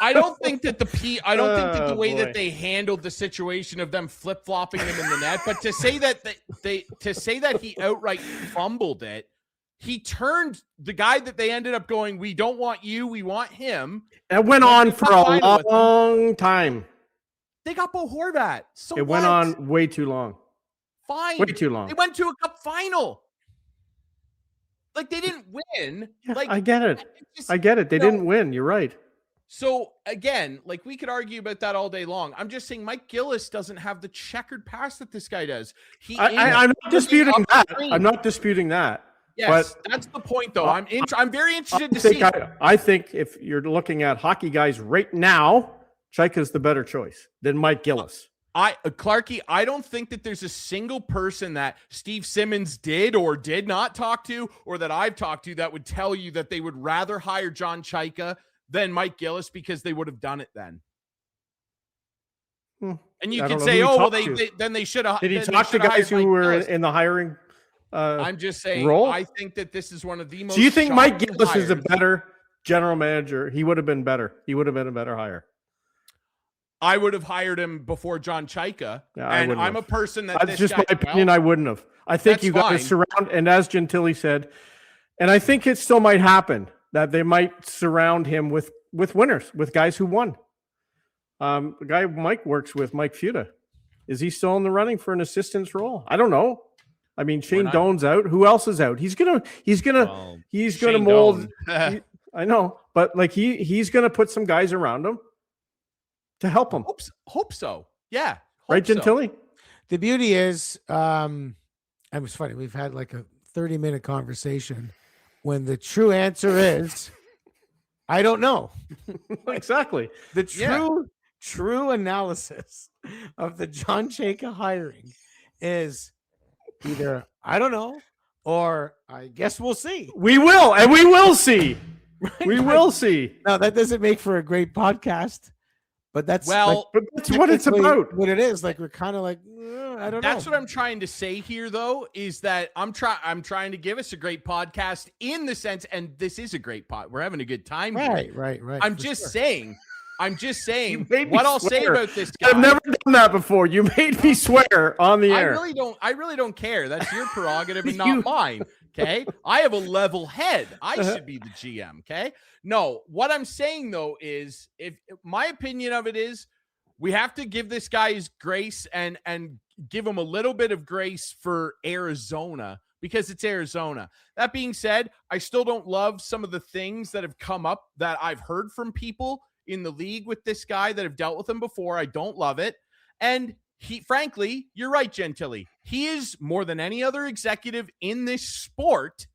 B: I don't think that the way that they handled the situation of them flip flopping them in the net, but to say that he outright fumbled it, he turned the guy that they ended up going, we don't want you, we want him.
C: It went on for a long time.
B: They got Bo Horvat. So
C: it went on way too long.
B: Fine.
C: Way too long.
B: They went to a cup final. Like, they didn't win.
C: Yeah,
B: like,
C: I get it. I get it. They didn't win. You're right.
B: So again, like, we could argue about that all day long. I'm just saying Mike Gillis doesn't have the checkered past that this guy does.
C: I'm not disputing that. I'm not disputing that.
B: Yes,
C: but
B: that's the point, though. I'm very interested to see.
C: I think if you're looking at hockey guys right now, Chayka's the better choice than Mike Gillis.
B: Clarkey, I don't think that there's a single person that Steve Simmons did or did not talk to, or that I've talked to, that would tell you that they would rather hire John Chayka than Mike Gillis because they would have done it then. And you could say, oh, well, they should have.
C: Did he talk to guys who were in the hiring?
B: I'm just saying,
C: role?
B: I think that this is one of the most.
C: Do you think Mike Gillis
B: hires.
C: is a better general manager? He would have been better. He would have been a better hire.
B: I would have hired him before John Chayka.
C: Yeah,
B: and I'm a person
C: that's just my opinion. I wouldn't have. I think you got to surround, and as Gentile said, and I think it still might happen that they might surround him with winners, with guys who won. The guy Mike works with, Mike Futa, is he still in the running for an assistant's role? I don't know. I mean, Shane Doan's out. Who else is out? He's gonna mold. I know, but like he's gonna put some guys around him to help him.
B: Hope so. Yeah.
C: Right, Gentile?
A: The beauty is, it was funny. We've had like a 30-minute conversation when the true answer is, I don't know.
C: Exactly.
A: The true analysis of the John Chayka hiring is either I don't know or I guess we'll see.
C: We will see. Right? We will see.
A: Now that doesn't make for a great podcast. But that's
C: but that's what it's about.
A: What it is, like we're kind of like I don't know.
B: That's what I'm trying to say here, though, is that I'm trying to give us a great podcast in the sense, and this is a great pod. We're having a good time.
A: Right.
B: I'm just saying. What I'll say about this guy.
C: I've never done that before. You made me swear on the air.
B: I really don't care. That's your prerogative and not mine. Okay. I have a level head. I should be the GM. Okay. No, what I'm saying though is, if my opinion of it is, we have to give this guy his grace and give him a little bit of grace for Arizona because it's Arizona. That being said, I still don't love some of the things that have come up that I've heard from people in the league with this guy that have dealt with him before. I don't love it. And frankly, you're right, Gentile. He is, more than any other executive in this sport,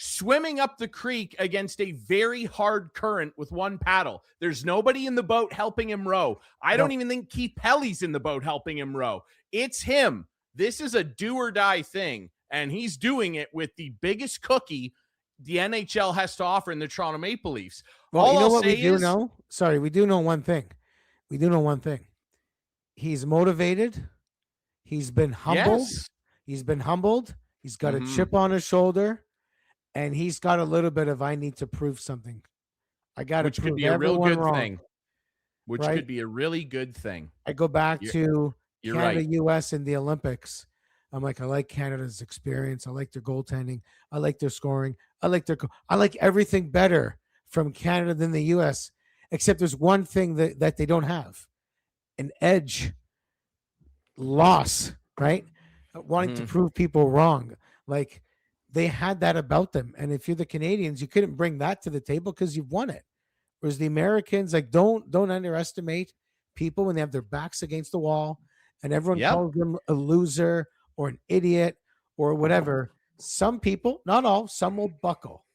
B: swimming up the creek against a very hard current with one paddle. There's nobody in the boat helping him row. I don't even think Keith Pelly's in the boat helping him row. It's him. This is a do or die thing, and he's doing it with the biggest cookie the NHL has to offer in the Toronto Maple Leafs.
A: Well, you know what we do know? Sorry, we do know one thing. He's motivated. He's been humbled.
B: Yes.
A: He's been humbled. He's got a chip on his shoulder. And he's got a little bit of I need to prove something. I got to prove
B: could be a real good
A: wrong.
B: thing. Which could be a really good thing.
A: I go back to
B: You're
A: Canada,
B: right.
A: US in the Olympics. I'm like, I like Canada's experience. I like their goaltending. I like their scoring. I like everything better from Canada than the US, except there's one thing that they don't have: an edge, loss, right? Wanting to prove people wrong. Like they had that about them. And if you're the Canadians, you couldn't bring that to the table because you've won it. Whereas the Americans, like, don't underestimate people when they have their backs against the wall and everyone calls them a loser or an idiot or whatever. Some people, not all, some will buckle.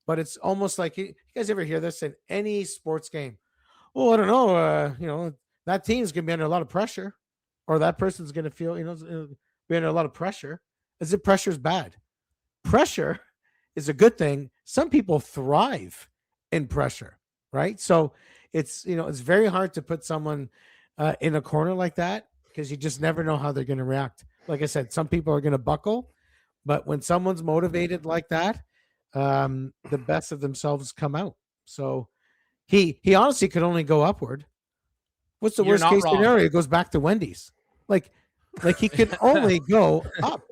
A: But it's almost like, you guys ever hear this in any sports game? Well, I don't know. That team's going to be under a lot of pressure, or that person's going to feel, be under a lot of pressure. As if pressure is bad. Pressure is a good thing. Some people thrive in pressure, right? So it's very hard to put someone in a corner like that because you just never know how they're going to react. Like I said, some people are going to buckle, but when someone's motivated like that, the best of themselves come out. So he honestly could only go upward. What's the worst case scenario? It goes back to Wendy's. Like he can only go up.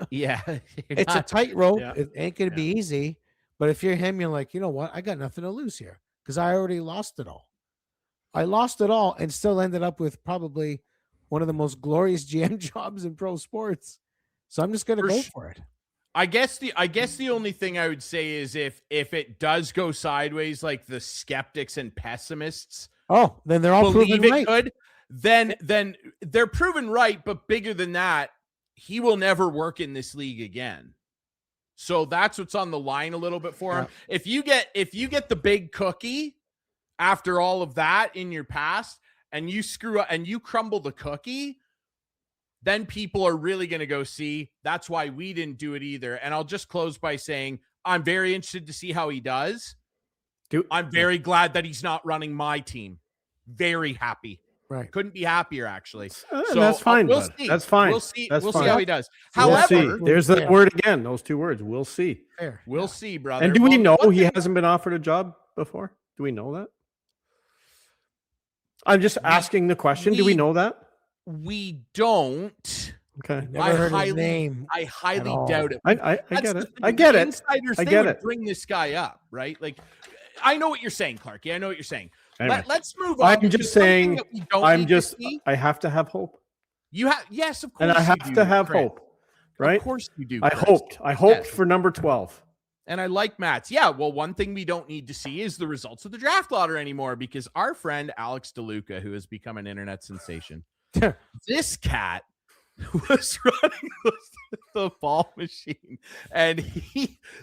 B: Yeah.
A: It's a tightrope. Yeah. It ain't going to be easy. But if you're him, you're like, you know what? I got nothing to lose here because I already lost it all. I lost it all and still ended up with probably one of the most glorious GM jobs in pro sports. So I'm just going to go for it.
B: I guess the only thing I would say is if it does go sideways, like the skeptics and pessimists,
A: then they're all proven right.
B: Could, then they're proven right. But bigger than that, he will never work in this league again. So that's what's on the line a little bit for him. If you get the big cookie after all of that in your past and you screw up and you crumble the cookie, then people are really going to go see. That's why we didn't do it either. And I'll just close by saying I'm very interested to see how he does. I'm very glad that he's not running my team. Very happy.
A: Right.
B: Couldn't be happier, actually.
C: So that's fine.
B: We'll see.
C: That's fine.
B: We'll see.
C: That's
B: we'll
C: fine.
B: see how he does.
C: We'll see.
B: However,
C: There's the word again. Those two words. We'll see.
A: Fair.
B: We'll see, brother.
C: And do we know he hasn't been offered a job before? Do we know that? I'm just asking the question. Do we know that?
B: We don't.
C: Okay.
A: Never heard his name.
B: I highly doubt it.
C: I get it. I get it.
B: Insiders,
C: I get it.
B: Bring this guy up, right? Like, I know what you're saying, Clarkey. I know what you're saying.
C: Anyway,
B: let's move on.
C: I'm just saying. I have to have hope.
B: You have, yes, of course.
C: And I have to have hope, right?
B: Of course you do.
C: I hoped for number 12.
B: And I like Matt's. Yeah, well, one thing we don't need to see is the results of the draft lottery anymore because our friend Alex DeLuca, who has become an internet sensation, this cat was running the ball machine. And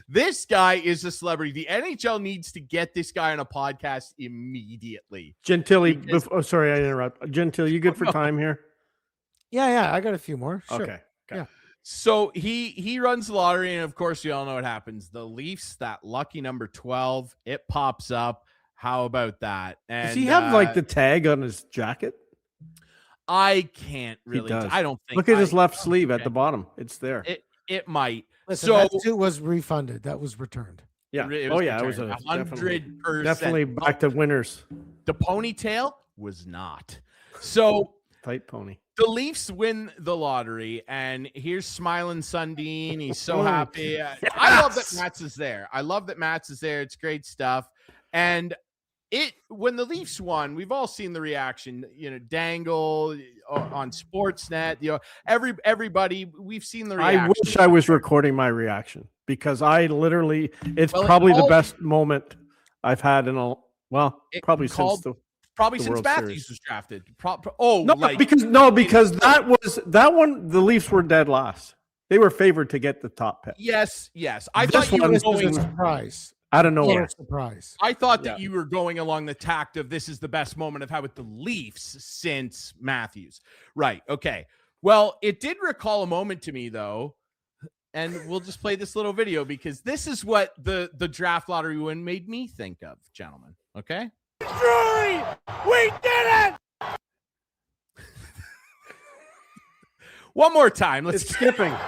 B: this guy is a celebrity. The NHL needs to get this guy on a podcast immediately.
C: Gentile, sorry, I interrupt. Gentile, you good for time here?
A: Yeah, I got a few more. Sure.
C: Okay.
A: Yeah.
B: So he runs the lottery, and of course, you all know what happens. The Leafs, that lucky number 12, it pops up. How about that? And
C: does he have like the tag on his jacket?
B: I can't really. I don't think.
C: Look at his left sleeve at the bottom. It's there.
B: It might.
A: Listen, that too was refunded. That was returned.
C: Yeah.
B: It was
C: it was
B: 100%.
C: Definitely back to winners.
B: The ponytail was not. So
C: tight pony.
B: The Leafs win the lottery, and here's smiling Sundin. He's so happy. Yes. I love that Mats is there. It's great stuff. And when the Leafs won, we've all seen the reaction. Dangle on Sportsnet. Everybody. We've seen the reaction.
C: I wish I was recording my reaction because I literally. It's probably the best moment I've had in a probably since the.
B: Probably since Matthews was drafted.
C: Because that one. The Leafs were dead last. They were favored to get the top pick.
B: Yes. I thought you were going
A: a surprise.
C: Out of nowhere.
A: Surprise.
B: I thought that you were going along the tact of this is the best moment I've had with the Leafs since Matthews. Right. Okay. Well, it did recall a moment to me though, and we'll just play this little video because this is what the draft lottery win made me think of, gentlemen. Okay.
D: Drury, we did it!
B: One more time.
C: It's skipping.
D: We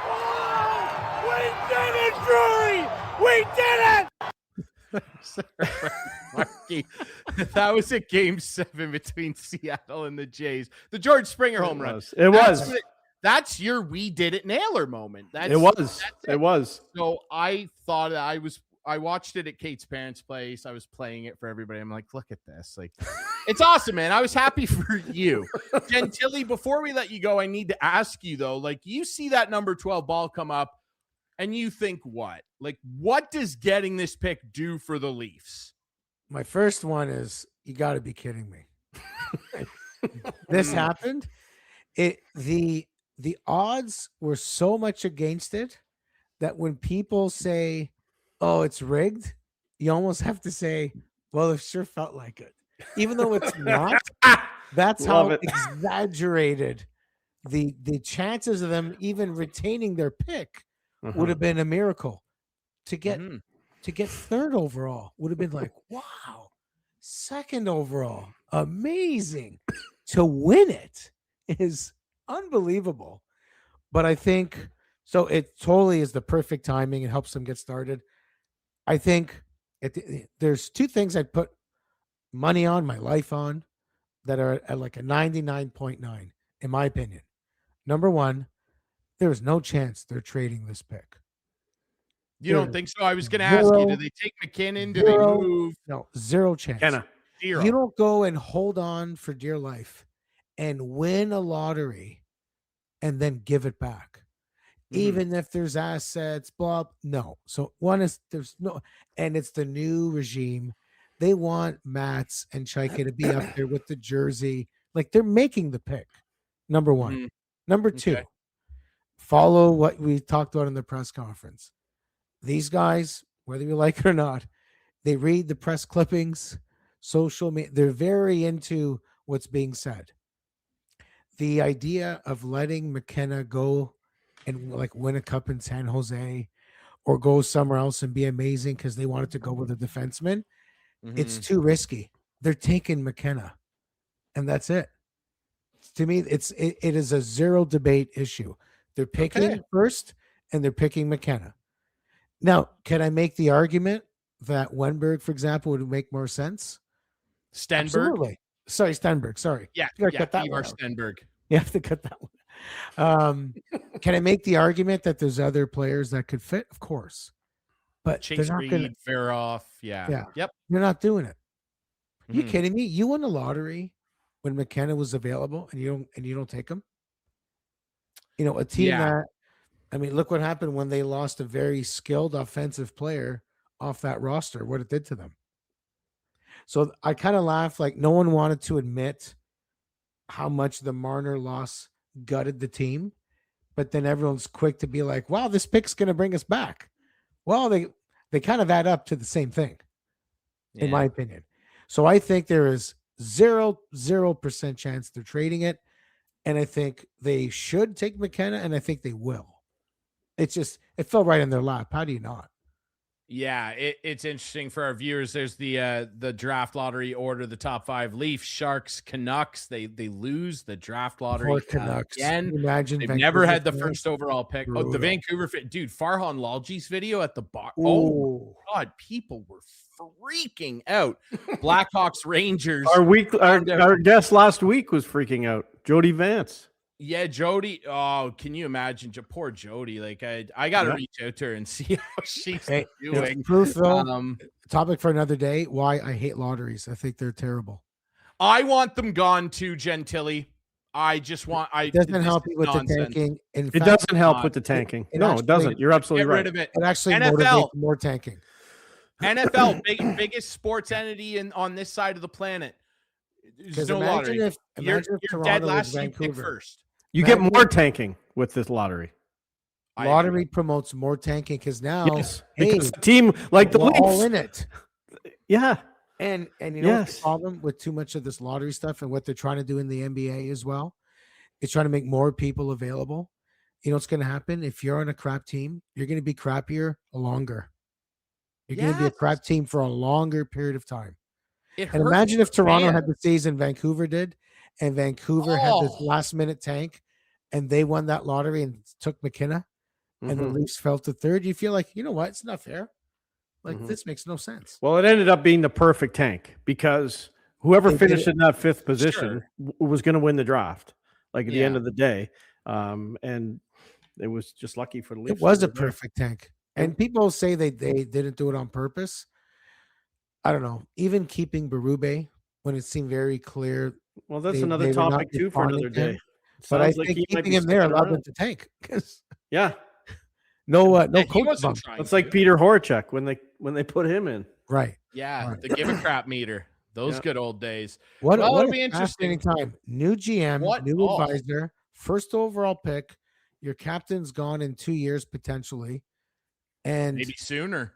D: did it, Drury! We did it!
B: Clarkey. That was a game 7 between Seattle and the Jays. The George Springer home run.
C: It was.
B: That's your "we did it" Naylor moment.
C: It was.
B: So I thought I watched it at Kate's parents' place. I was playing it for everybody. I'm like, look at this. Like, it's awesome, man. I was happy for you. Gentile, before we let you go, I need to ask you, though, like, you see that number 12 ball come up and you think what? Like, what does getting this pick do for the Leafs?
A: My first one is, you got to be kidding me. This happened. The odds were so much against it that when people say, oh, it's rigged, you almost have to say, well, it sure felt like it. Even though it's not, that's how exaggerated the chances of them even retaining their pick would have been a miracle. To get third overall would have been like, wow, second overall, amazing. To win it is unbelievable. But I think, so it totally is the perfect timing. It helps them get started. I think there's two things I'd put money on, my life on, that are at like a 99.9, in my opinion. Number one, there is no chance they're trading this pick.
B: You don't think so? I was going to ask you, do they take McKinnon? Do they move?
A: No, zero chance.
B: Zero.
A: You don't go and hold on for dear life and win a lottery and then give it back. Even if there's assets, blah, no. So one is there's no, and it's the new regime. They want Mats and Chayka to be up there with the jersey. Like, they're making the pick. Number one. Number two, follow what we talked about in the press conference. These guys, whether you like it or not, they read the press clippings, social media. They're very into what's being said. The idea of letting McKenna go and like win a cup in San Jose or go somewhere else and be amazing because they wanted to go with a defenseman, it's too risky. They're taking McKenna, and that's it. To me, it is a zero debate issue. They're picking first, and they're picking McKenna. Now, can I make the argument that Wenberg, for example, would make more sense?
B: Stenberg?
A: Absolutely. Sorry, Stenberg. Sorry.
B: Yeah,
A: cut that
B: Ivar
A: one out.
B: Stenberg.
A: You have to cut that one. Can I make the argument that there's other players that could fit? Of course. But
B: Chase
A: they're not
B: Reed, Faroff. Yeah. Yep.
A: You're not doing it. You kidding me? You won the lottery when McKenna was available and you don't take him? You know, a team that, I mean, look what happened when they lost a very skilled offensive player off that roster, what it did to them. So I kind of laugh, like no one wanted to admit how much the Marner loss gutted the team, but then everyone's quick to be like, wow, this pick's going to bring us back. Well, they kind of add up to the same thing, in my opinion. So I think there is 0% chance they're trading it. And I think they should take McKenna, and I think they will. It's just, it fell right in their lap. How do you not?
B: Yeah, it's interesting for our viewers. There's the draft lottery order, the top 5: Leafs, Sharks, Canucks. They lose the draft lottery
A: Poor Canucks.
B: again.
A: Imagine
B: They've
A: Vancouver
B: never had the
A: fans.
B: first overall pick.
A: Brutal.
B: Oh, the Vancouver dude, Farhan Lalji's video at the bar.
A: Ooh.
B: Oh God, people were freaking out. Blackhawks, Rangers.
C: Our guest last week was freaking out. Jody Vance.
B: Yeah, Jody. Oh, can you imagine? Poor Jody. Like I got to reach out to her and see how she's doing.
A: Proof, though, topic for another day. Why I hate lotteries. I think they're terrible.
B: I want them gone too, Gentile. I just want.
A: It doesn't help you with the tanking. In fact,
C: it doesn't help with the tanking. No, it doesn't. You're absolutely
B: get
C: right.
B: rid of it.
A: It actually
B: NFL.
A: motivates more tanking.
B: NFL, biggest sports entity on this side of the planet. There's no lottery.
A: Imagine
B: You're
A: if
B: dead
A: Toronto was
B: last. You pick
A: Vancouver.
B: first.
C: You get more tanking with this lottery.
A: Lottery promotes more tanking because now,
C: because a team like the
A: we're
C: Leafs,
A: all in it.
C: Yeah.
A: And you know what's the problem with too much of this lottery stuff and what they're trying to do in the NBA as well? It's trying to make more people available. You know what's going to happen? If you're on a crap team, you're going to be crappier longer. You're going to be a crap team for a longer period of time. And imagine if Toronto had the season Vancouver did, and Vancouver had this last-minute tank, and they won that lottery and took McKenna, and the Leafs fell to third. You feel like, you know what? It's not fair. Like this makes no sense.
C: Well, it ended up being the perfect tank because whoever
A: They
C: finished
A: did
C: in that 5th position
B: Sure.
C: was going to win the draft. Like at the
B: Yeah.
C: end of the day, and it was just lucky for the Leafs.
A: It was
C: they
A: a
C: were there.
A: perfect tank. And people say they didn't do it on purpose. I don't know. Even keeping Berube when it seemed very clear.
C: Well, that's
A: they
C: another
A: were not
C: topic too for another
A: responding to him.
C: day.
A: But I
C: Sounds like
A: think
C: he might
A: keeping
C: be
A: him there
C: sticking
A: allowed them
C: around.
A: to tank. 'Cause
C: Yeah,
A: no
B: Yeah, he
A: coach
B: wasn't
A: bump.
B: trying
C: it's
B: to.
C: like Peter Horachek when they put him in.
A: Right.
B: Yeah,
A: Right.
B: the give a crap meter. Those
C: Yeah.
B: good old days.
A: What
B: Well,
A: what
B: it'll
A: a
B: be interesting.
A: fascinating time. New GM,
B: What?
A: new
B: Oh.
A: advisor, first overall pick. Your captain's gone in 2 years potentially. And
B: Maybe sooner.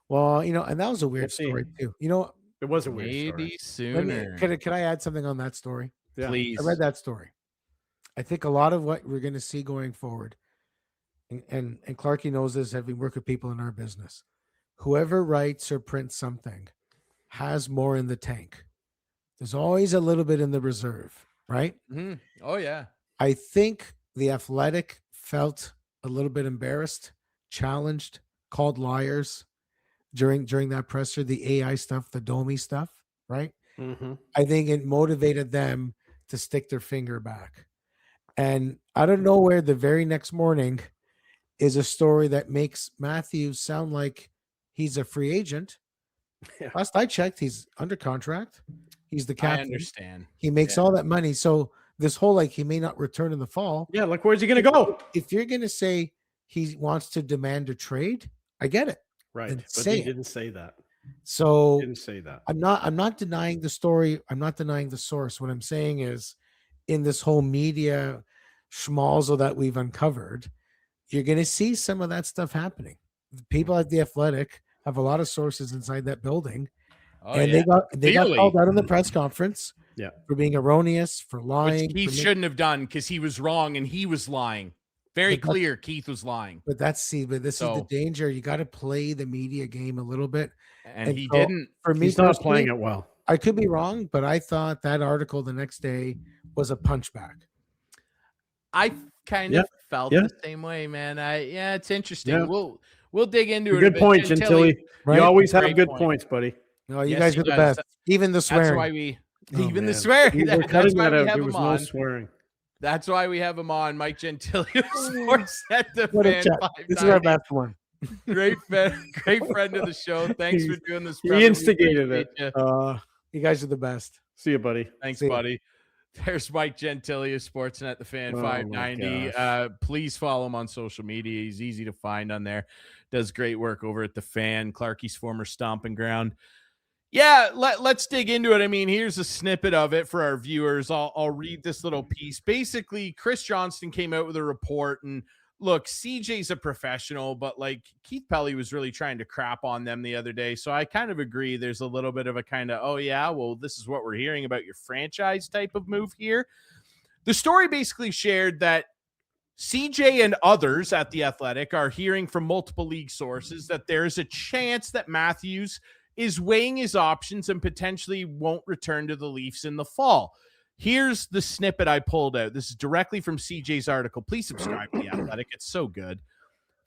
A: well, and that was a weird
C: see.
A: story too. You know,
C: It was a weird
B: Maybe
C: story.
A: let me
B: sooner.
A: could I add something on that story?
C: Yeah.
B: Please.
A: I read that story. I think a lot of what we're going to see going forward, and Clarkey knows this, having worked with people in our business. Whoever writes or prints something has more in the tank. There's always a little bit in the reserve, right?
B: Mhm. Oh yeah.
A: I think the Athletic felt a little bit embarrassed, challenged, called liars during that presser, the AI stuff, the Domi stuff, right?
C: Mhm.
A: I think it motivated them to stick their finger back. And out of nowhere, the very next morning is a story that makes Matthews sound like he's a free agent.
C: Yeah.
A: Last I checked, he's under contract. He's the
B: I
A: captain.
B: understand.
A: He makes all that money. So this whole he may not return in the fall.
C: Yeah, like where's he going to go?
A: If you're going to say he wants to demand a trade, I get it.
C: Right,
A: Then
C: but
A: say
C: he
A: it.
C: didn't say that.
A: So
C: Didn't say that.
A: I'm not denying the story. I'm not denying the source. What I'm saying is, in this whole media schmalzo that we've uncovered, you're going to see some of that stuff happening. People at the Athletic have a lot of sources inside that building,
B: Oh,
A: and
B: yeah.
A: they got
B: Clearly.
A: called out in the press conference,
C: Yeah.
A: for being erroneous, for lying.
B: Which Keith
A: for
B: shouldn't have done because he was wrong and he was lying. Very
A: But that's-
B: clear Keith was lying.
A: But this is the
B: So-
A: danger. You got to play the media game a little bit.
B: And he
A: so
B: didn't.
A: For me,
C: He's not
A: personally,
C: playing it well.
A: I could be wrong, but I thought that article the next day was a punchback.
B: I kind of felt the same way, man. It's interesting.
C: Yeah.
B: We'll dig into it.
C: Good point, Gentile.
A: Right?
C: You always have
B: Great
C: good
B: point.
C: points, buddy.
A: No, you
B: Yes,
A: guys
B: he
A: are the
B: does.
A: best. Even the
B: That's
A: swearing.
B: why we
A: Oh,
B: even the
A: man.
B: swearing.
C: We're
B: That's
C: cutting
B: why
C: that
B: we
C: out.
B: have
C: There
B: him
C: was no
B: on.
C: swearing.
B: That's why we have him on, Mike Gentile of Sportsnet, the
A: What a
B: fan
A: chat. This is our
B: 590.
A: best one.
B: Great friend of the show. Thanks for doing this.
C: He
B: brother. We
C: instigated
B: appreciate
C: it.
B: you.
A: You guys are the best.
C: See you, buddy.
B: Thanks,
A: See ya.
B: buddy. There's Mike Gentile of Sportsnet, the fan
C: Oh,
B: 590.
C: my
B: Please follow him on social media. He's easy to find on there. Does great work over at the Fan, Clarkey's former stomping ground. Yeah, let's dig into it. I mean, here's a snippet of it for our viewers. I'll read this little piece. Basically, Chris Johnston came out with a report, and look, CJ's a professional, but Keith Pelly was really trying to crap on them the other day. So I kind of agree. There's a little bit of a kind of, oh yeah, well, this is what we're hearing about your franchise type of move here. The story basically shared that CJ and others at the Athletic are hearing from multiple league sources that there's a chance that Matthews is weighing his options and potentially won't return to the Leafs in the fall. Here's the snippet I pulled out. This is directly from CJ's article. Please subscribe to The Athletic. It's so good.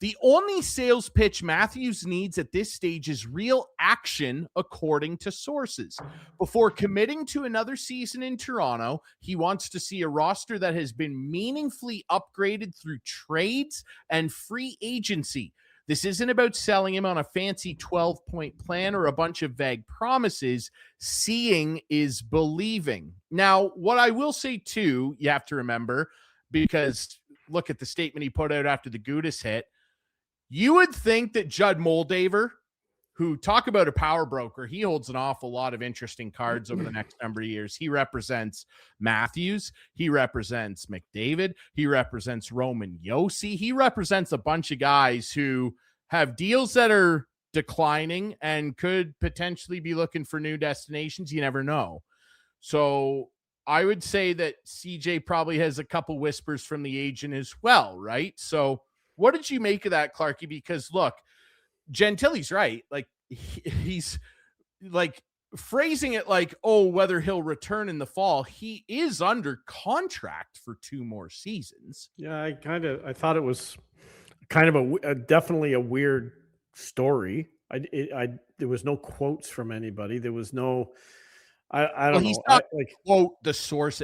B: The only sales pitch Matthews needs at this stage is real action, according to sources. Before committing to another season in Toronto, he wants to see a roster that has been meaningfully upgraded through trades and free agency. This isn't about selling him on a fancy 12-point plan or a bunch of vague promises. Seeing is believing. Now, what I will say, too, you have to remember, because look at the statement he put out after the Gudis hit. You would think that Judd Moldaver, who talk about a power broker, he holds an awful lot of interesting cards over the next number of years. He represents Matthews. He represents McDavid. He represents Roman Josi. He represents a bunch of guys who have deals that are declining and could potentially be looking for new destinations. You never know. So I would say that CJ probably has a couple whispers from the agent as well, right? So what did you make of that, Clarkey? Because look, Gentile's right. He's phrasing it like, oh, whether he'll return in the fall. He is under contract for 2 more seasons.
C: Yeah, I thought it was kind of definitely a weird story. There was no quotes from anybody. There was no, I
B: Well,
C: don't
B: he's
C: know.
B: not quote the source.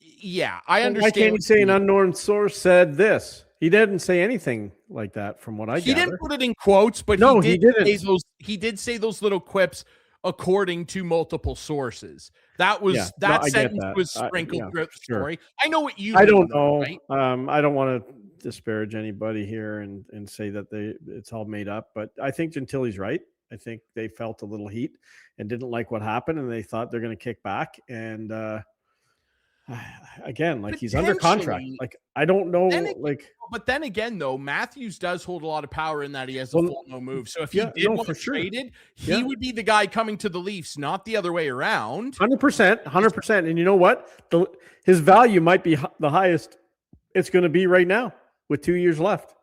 B: Yeah, I understand.
C: Why can't
B: what
C: he say
B: you
C: an
B: mean.
C: unknown source said this? He didn't say anything like that from what I
B: He
C: gather.
B: didn't put it in quotes, but
C: No,
B: he
C: he
B: did
C: didn't.
B: say those. He did say those little quips according to multiple sources. That was
C: Yeah,
B: that
C: no, I get
B: sentence
C: that.
B: was sprinkled
C: Yeah,
B: throughout the
C: sure.
B: story. I know what you.
C: I
B: mean,
C: don't
B: though,
C: know.
B: right?
C: I don't want to disparage anybody here and say that it's all made up, but I think Gentili's right. I think they felt a little heat and didn't like what happened, and they thought they're going to kick back. And again, like he's under contract.
B: Potentially-
C: Like I don't know.
B: Then it-
C: Like
B: But then again, though, Matthews does hold a lot of power in that he has a full no move. So if he
C: yeah,
B: did
C: no,
B: want
C: for
B: to
C: sure.
B: trade it, he
C: Yeah.
B: would be the guy coming to the Leafs, not the other way around.
C: 100%, 100%. And you know what? His value might be the highest it's going to be right now with 2 years left.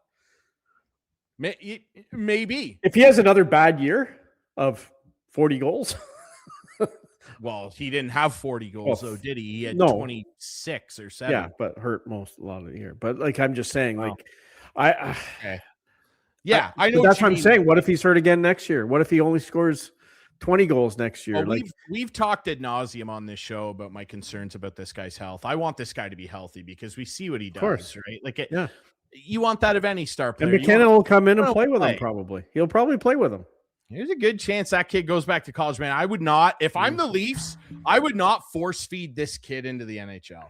B: Maybe.
C: If he has another bad year of 40 goals.
B: Well, he didn't have 40 goals,
C: Well,
B: though, did he? He had
C: no.
B: 26 or 7.
C: Yeah, but hurt a lot of the year. But like I'm just saying,
B: Wow.
C: like
B: Okay. Yeah, I know.
C: that's
B: what
C: what I'm
B: you mean.
C: saying. What if he's hurt again next year? What if he only scores 20 goals next year?
B: Well, we've talked ad nauseum on this show about my concerns about this guy's health. I want this guy to be healthy because we see what he does,
C: course.
B: right? Like
C: Yeah.
B: You want that of any star player.
C: And McKinnon will come in and
B: want
C: play
B: him to
C: with
B: play.
C: him probably. He'll probably play with him.
B: There's a good chance that kid goes back to college, man. I would not, if I'm the Leafs, I would not force feed this kid into the NHL.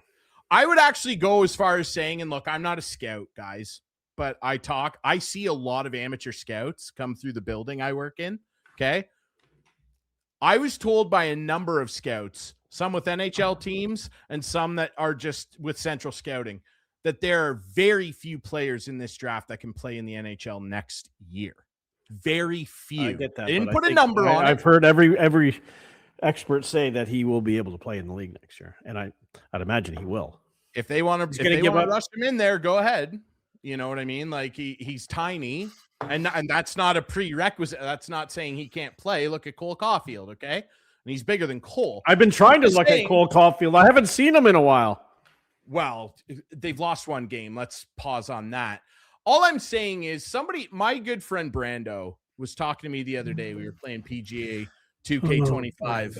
B: I would actually go as far as saying, and look, I'm not a scout, guys, but I see a lot of amateur scouts come through the building I work in. Okay. I was told by a number of scouts, some with NHL teams and some that are just with central scouting, that there are very few players in this draft that can play in the NHL next year. Very few.
C: I get that.
B: They didn't
C: but
B: put
C: I
B: a
C: think-
B: number on
C: I've
B: it.
C: heard every expert say that he will be able to play in the league next year. And I'd imagine he will.
B: If they want
C: He's
B: to,
C: gonna give up.
B: rush him in there, go ahead. You know what I mean? Like he's tiny, and that's not a prerequisite. That's not saying he can't play. Look at Cole Caulfield, okay? And he's bigger than Cole.
C: I've been trying to
B: just
C: look
B: saying-
C: at Cole Caulfield. I haven't seen him in a while.
B: Well, they've lost one game. Let's pause on that. All I'm saying is my good friend Brando was talking to me the other day. We were playing PGA 2K25.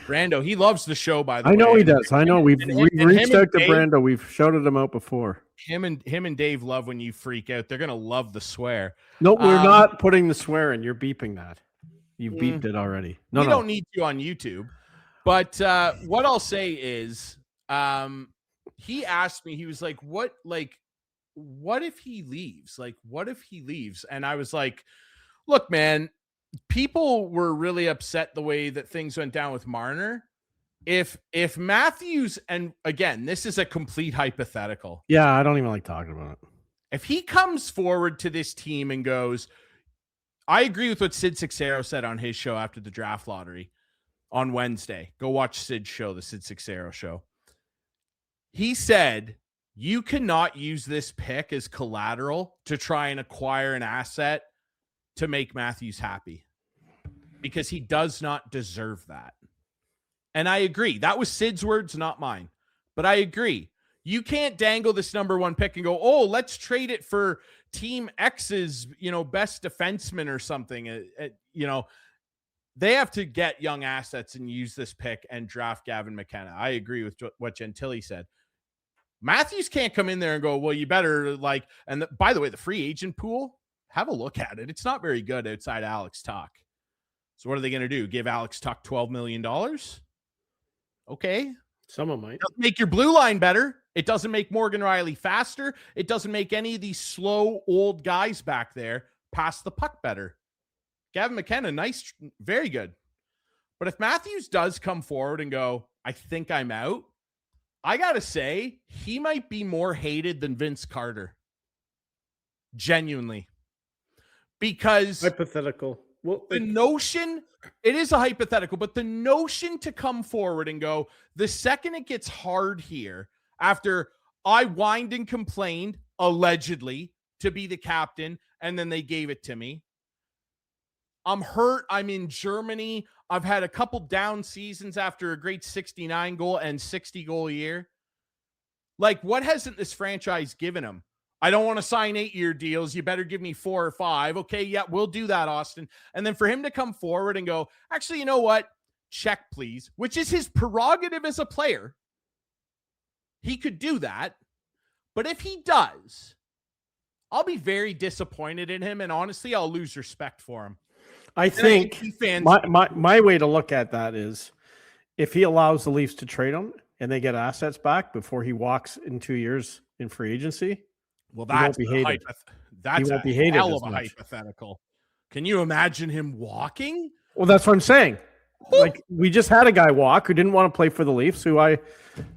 B: Brando, he loves the show, by the way.
C: I know he does. I know we've
B: and
C: reached
B: him
C: out
B: and
C: to
B: Dave-
C: Brando. We've shouted him out before.
B: Him and Dave love when you freak out. They're gonna love the swear.
C: No, we're not putting the swear in. You're beeping that. You've beeped it already. No,
B: we don't need you on YouTube. But what I'll say is, he asked me. He was like, "What if he leaves? Like, what if he leaves?" And I was like, "Look, man, people were really upset the way that things went down with Marner. If Matthews, and again, this is a complete hypothetical.
C: Yeah, I don't even like talking about it.
B: If he comes forward to this team and goes, I agree with what Sid Sixero said on his show after the draft lottery on Wednesday. Go watch Sid's show, the Sid Sixero show. He said, you cannot use this pick as collateral to try and acquire an asset to make Matthews happy because he does not deserve that. And I agree. That was Sid's words, not mine. But I agree. You can't dangle this number one pick and go, oh, let's trade it for Team X's, best defenseman or something. They have to get young assets and use this pick and draft Gavin McKenna. I agree with what Gentile said. Matthews can't come in there and go, well, you better by the way, the free agent pool, have a look at it. It's not very good outside Alex Tuck. So what are they going to do? Give Alex Tuck $12 million? Okay.
C: Someone might.
B: It doesn't make your blue line better. It doesn't make Morgan Riley faster. It doesn't make any of these slow old guys back there pass the puck better. Gavin McKenna, nice, very good. But if Matthews does come forward and go, I think I'm out, I got to say, he might be more hated than Vince Carter. Genuinely. Because
C: hypothetical. Well,
B: the notion, it is a hypothetical, but the notion to come forward and go, the second it gets hard here, after I whined and complained, allegedly, to be the captain, and then they gave it to me. I'm hurt. I'm in Germany. I've had a couple down seasons after a great 69 goal and 60 goal year. Like, what hasn't this franchise given him? I don't want to sign 8-year deals. You better give me 4 or 5. Okay, yeah, we'll do that, Austin. And then for him to come forward and go, actually, you know what? Check, please, which is his prerogative as a player. He could do that. But if he does, I'll be very disappointed in him. And honestly, I'll lose respect for him.
C: I think my way to look at that is if he allows the Leafs to trade him and they get assets back before he walks in 2 years in free agency,
B: well, that's
C: he won't be hated.
B: That's
C: he won't
B: a
C: be hated
B: hell
C: as
B: of a
C: much.
B: hypothetical. Can you imagine him walking?
C: Well, that's what I'm saying. Like, we just had a guy walk who didn't want to play for the Leafs, who I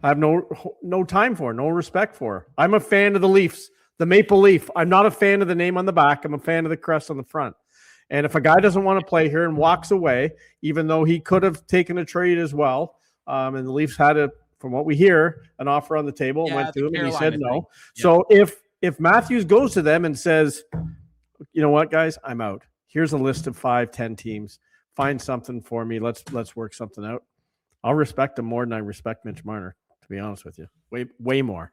C: have no time for, no respect for. I'm a fan of the Leafs, the Maple Leaf. I'm not a fan of the name on the back. I'm a fan of the crest on the front. And if a guy doesn't want to play here and walks away, even though he could have taken a trade as well, and the Leafs had from what we hear, an offer on the table and went to him, and he said no. Yeah. So if Matthews goes to them and says, you know what, guys, I'm out. Here's a list of 5-10 teams. Find something for me. Let's work something out. I'll respect him more than I respect Mitch Marner, to be honest with you. Way more.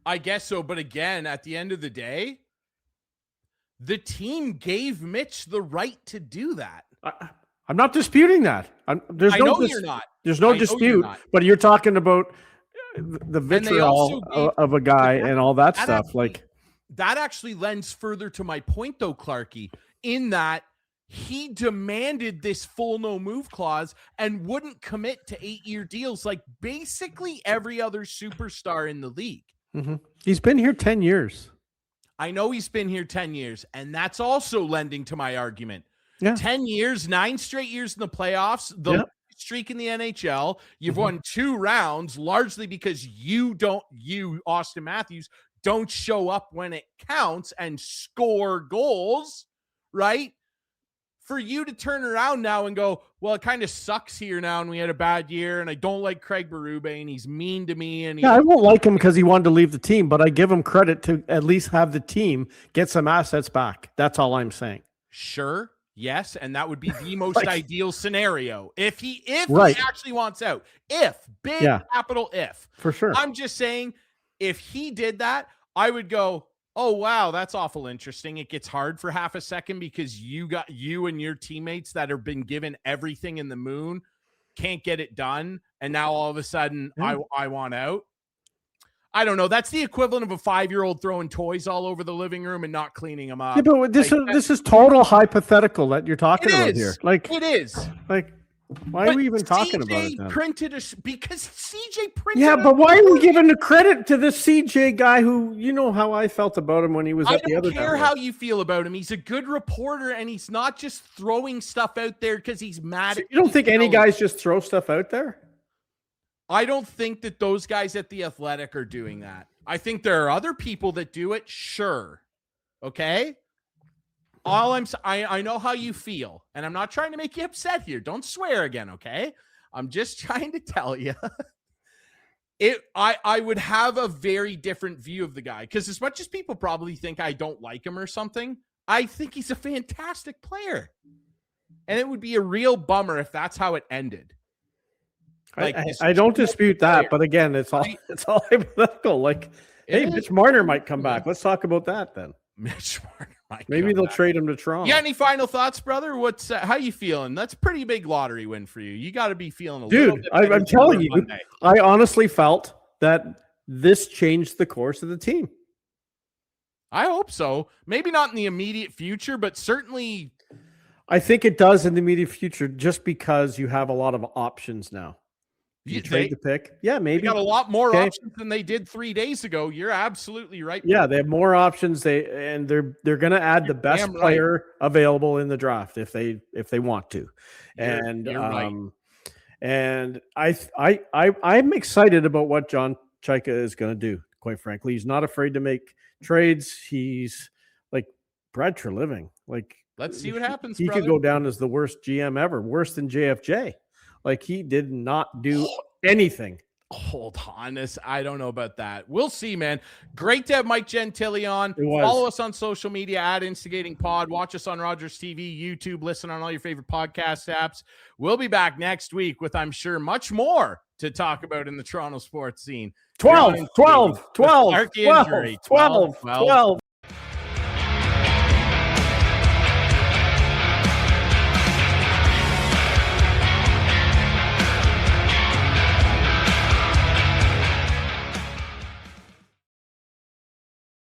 B: I guess so. But again, at the end of the day, the team gave Mitch the right to do that.
C: I'm not disputing that. You're not. There's no dispute, but you're talking about the vitriol of a guy and all that stuff.
B: That actually lends further to my point, though, Clarkey, in that he demanded this full no move clause and wouldn't commit to 8-year deals like basically every other superstar in the league.
C: Mm-hmm. He's been here 10 years.
B: I know he's been here 10 years, and that's also lending to my argument.
C: Yeah.
B: 10 years, 9 straight years in the playoffs, the streak in the NHL. You've won 2 rounds, largely because you, Austin Matthews, don't show up when it counts and score goals, right? For you to turn around now and go, well, it kind of sucks here now, and we had a bad year, and I don't like Craig Berube, and he's mean to me. And
C: I won't like him because he wanted to leave the team, but I give him credit to at least have the team get some assets back. That's all I'm saying.
B: Sure. Yes, and that would be the most ideal scenario if he actually wants out. Capital if. For sure. I'm just saying, if he did that, I would go, oh, wow, that's awful interesting. It gets hard for half a second because you and your teammates that have been given everything in the moon can't get it done. And now all of a sudden I want out. I don't know. That's the equivalent of a 5-year-old throwing toys all over the living room and not cleaning them up.
C: Yeah, but this is total hypothetical that you're talking about here.
B: It is.
C: Why are we even talking about it then?
B: Because CJ printed.
C: Yeah, but why are we giving the credit to this CJ guy who, you know how I felt about him when he was at the other.
B: I don't care how you feel about him. He's a good reporter, and he's not just throwing stuff out there because he's mad.
C: You don't think any guys just throw stuff out there?
B: I don't think that those guys at The Athletic are doing that. I think there are other people that do it. Sure. Okay. I know how you feel, and I'm not trying to make you upset here. Don't swear again. Okay. I'm just trying to tell you I would have a very different view of the guy. Cause as much as people probably think I don't like him or something, I think he's a fantastic player, and it would be a real bummer if that's how it ended.
C: I don't dispute that, but again, it's all hypothetical. Hey, Mitch Marner might come back. Let's talk about that then.
B: Mitch Marner might.
C: Maybe they'll trade him to Toronto.
B: You got any final thoughts, brother? What's how you feeling? That's a pretty big lottery win for you. You got to be feeling a little bit better.
C: I'm telling you, Monday. I honestly felt that this changed the course of the team.
B: I hope so. Maybe not in the immediate future, but certainly.
C: I think it does in the immediate future, just because you have a lot of options now. You trade the pick. Yeah, maybe.
B: They got a lot more options than they did 3 days ago. You're absolutely right.
C: Yeah, they have more options. They're going to add the best player available in the draft if they want to. You're right. And I'm excited about what John Chayka is going to do, quite frankly. He's not afraid to make trades. He's like Brad Treliving.
B: Let's see what happens.
C: He could go down as the worst GM ever, worse than JFJ. He did not do anything.
B: Hold on. I don't know about that. We'll see, man. Great to have Mike Gentile on. Follow us on social media at Instigating Pod. Watch us on Rogers TV, YouTube. Listen on all your favorite podcast apps. We'll be back next week with, I'm sure, much more to talk about in the Toronto sports scene.
C: 12, 12, 12,
B: Clarkey
C: 12,
B: injury.
C: 12, 12.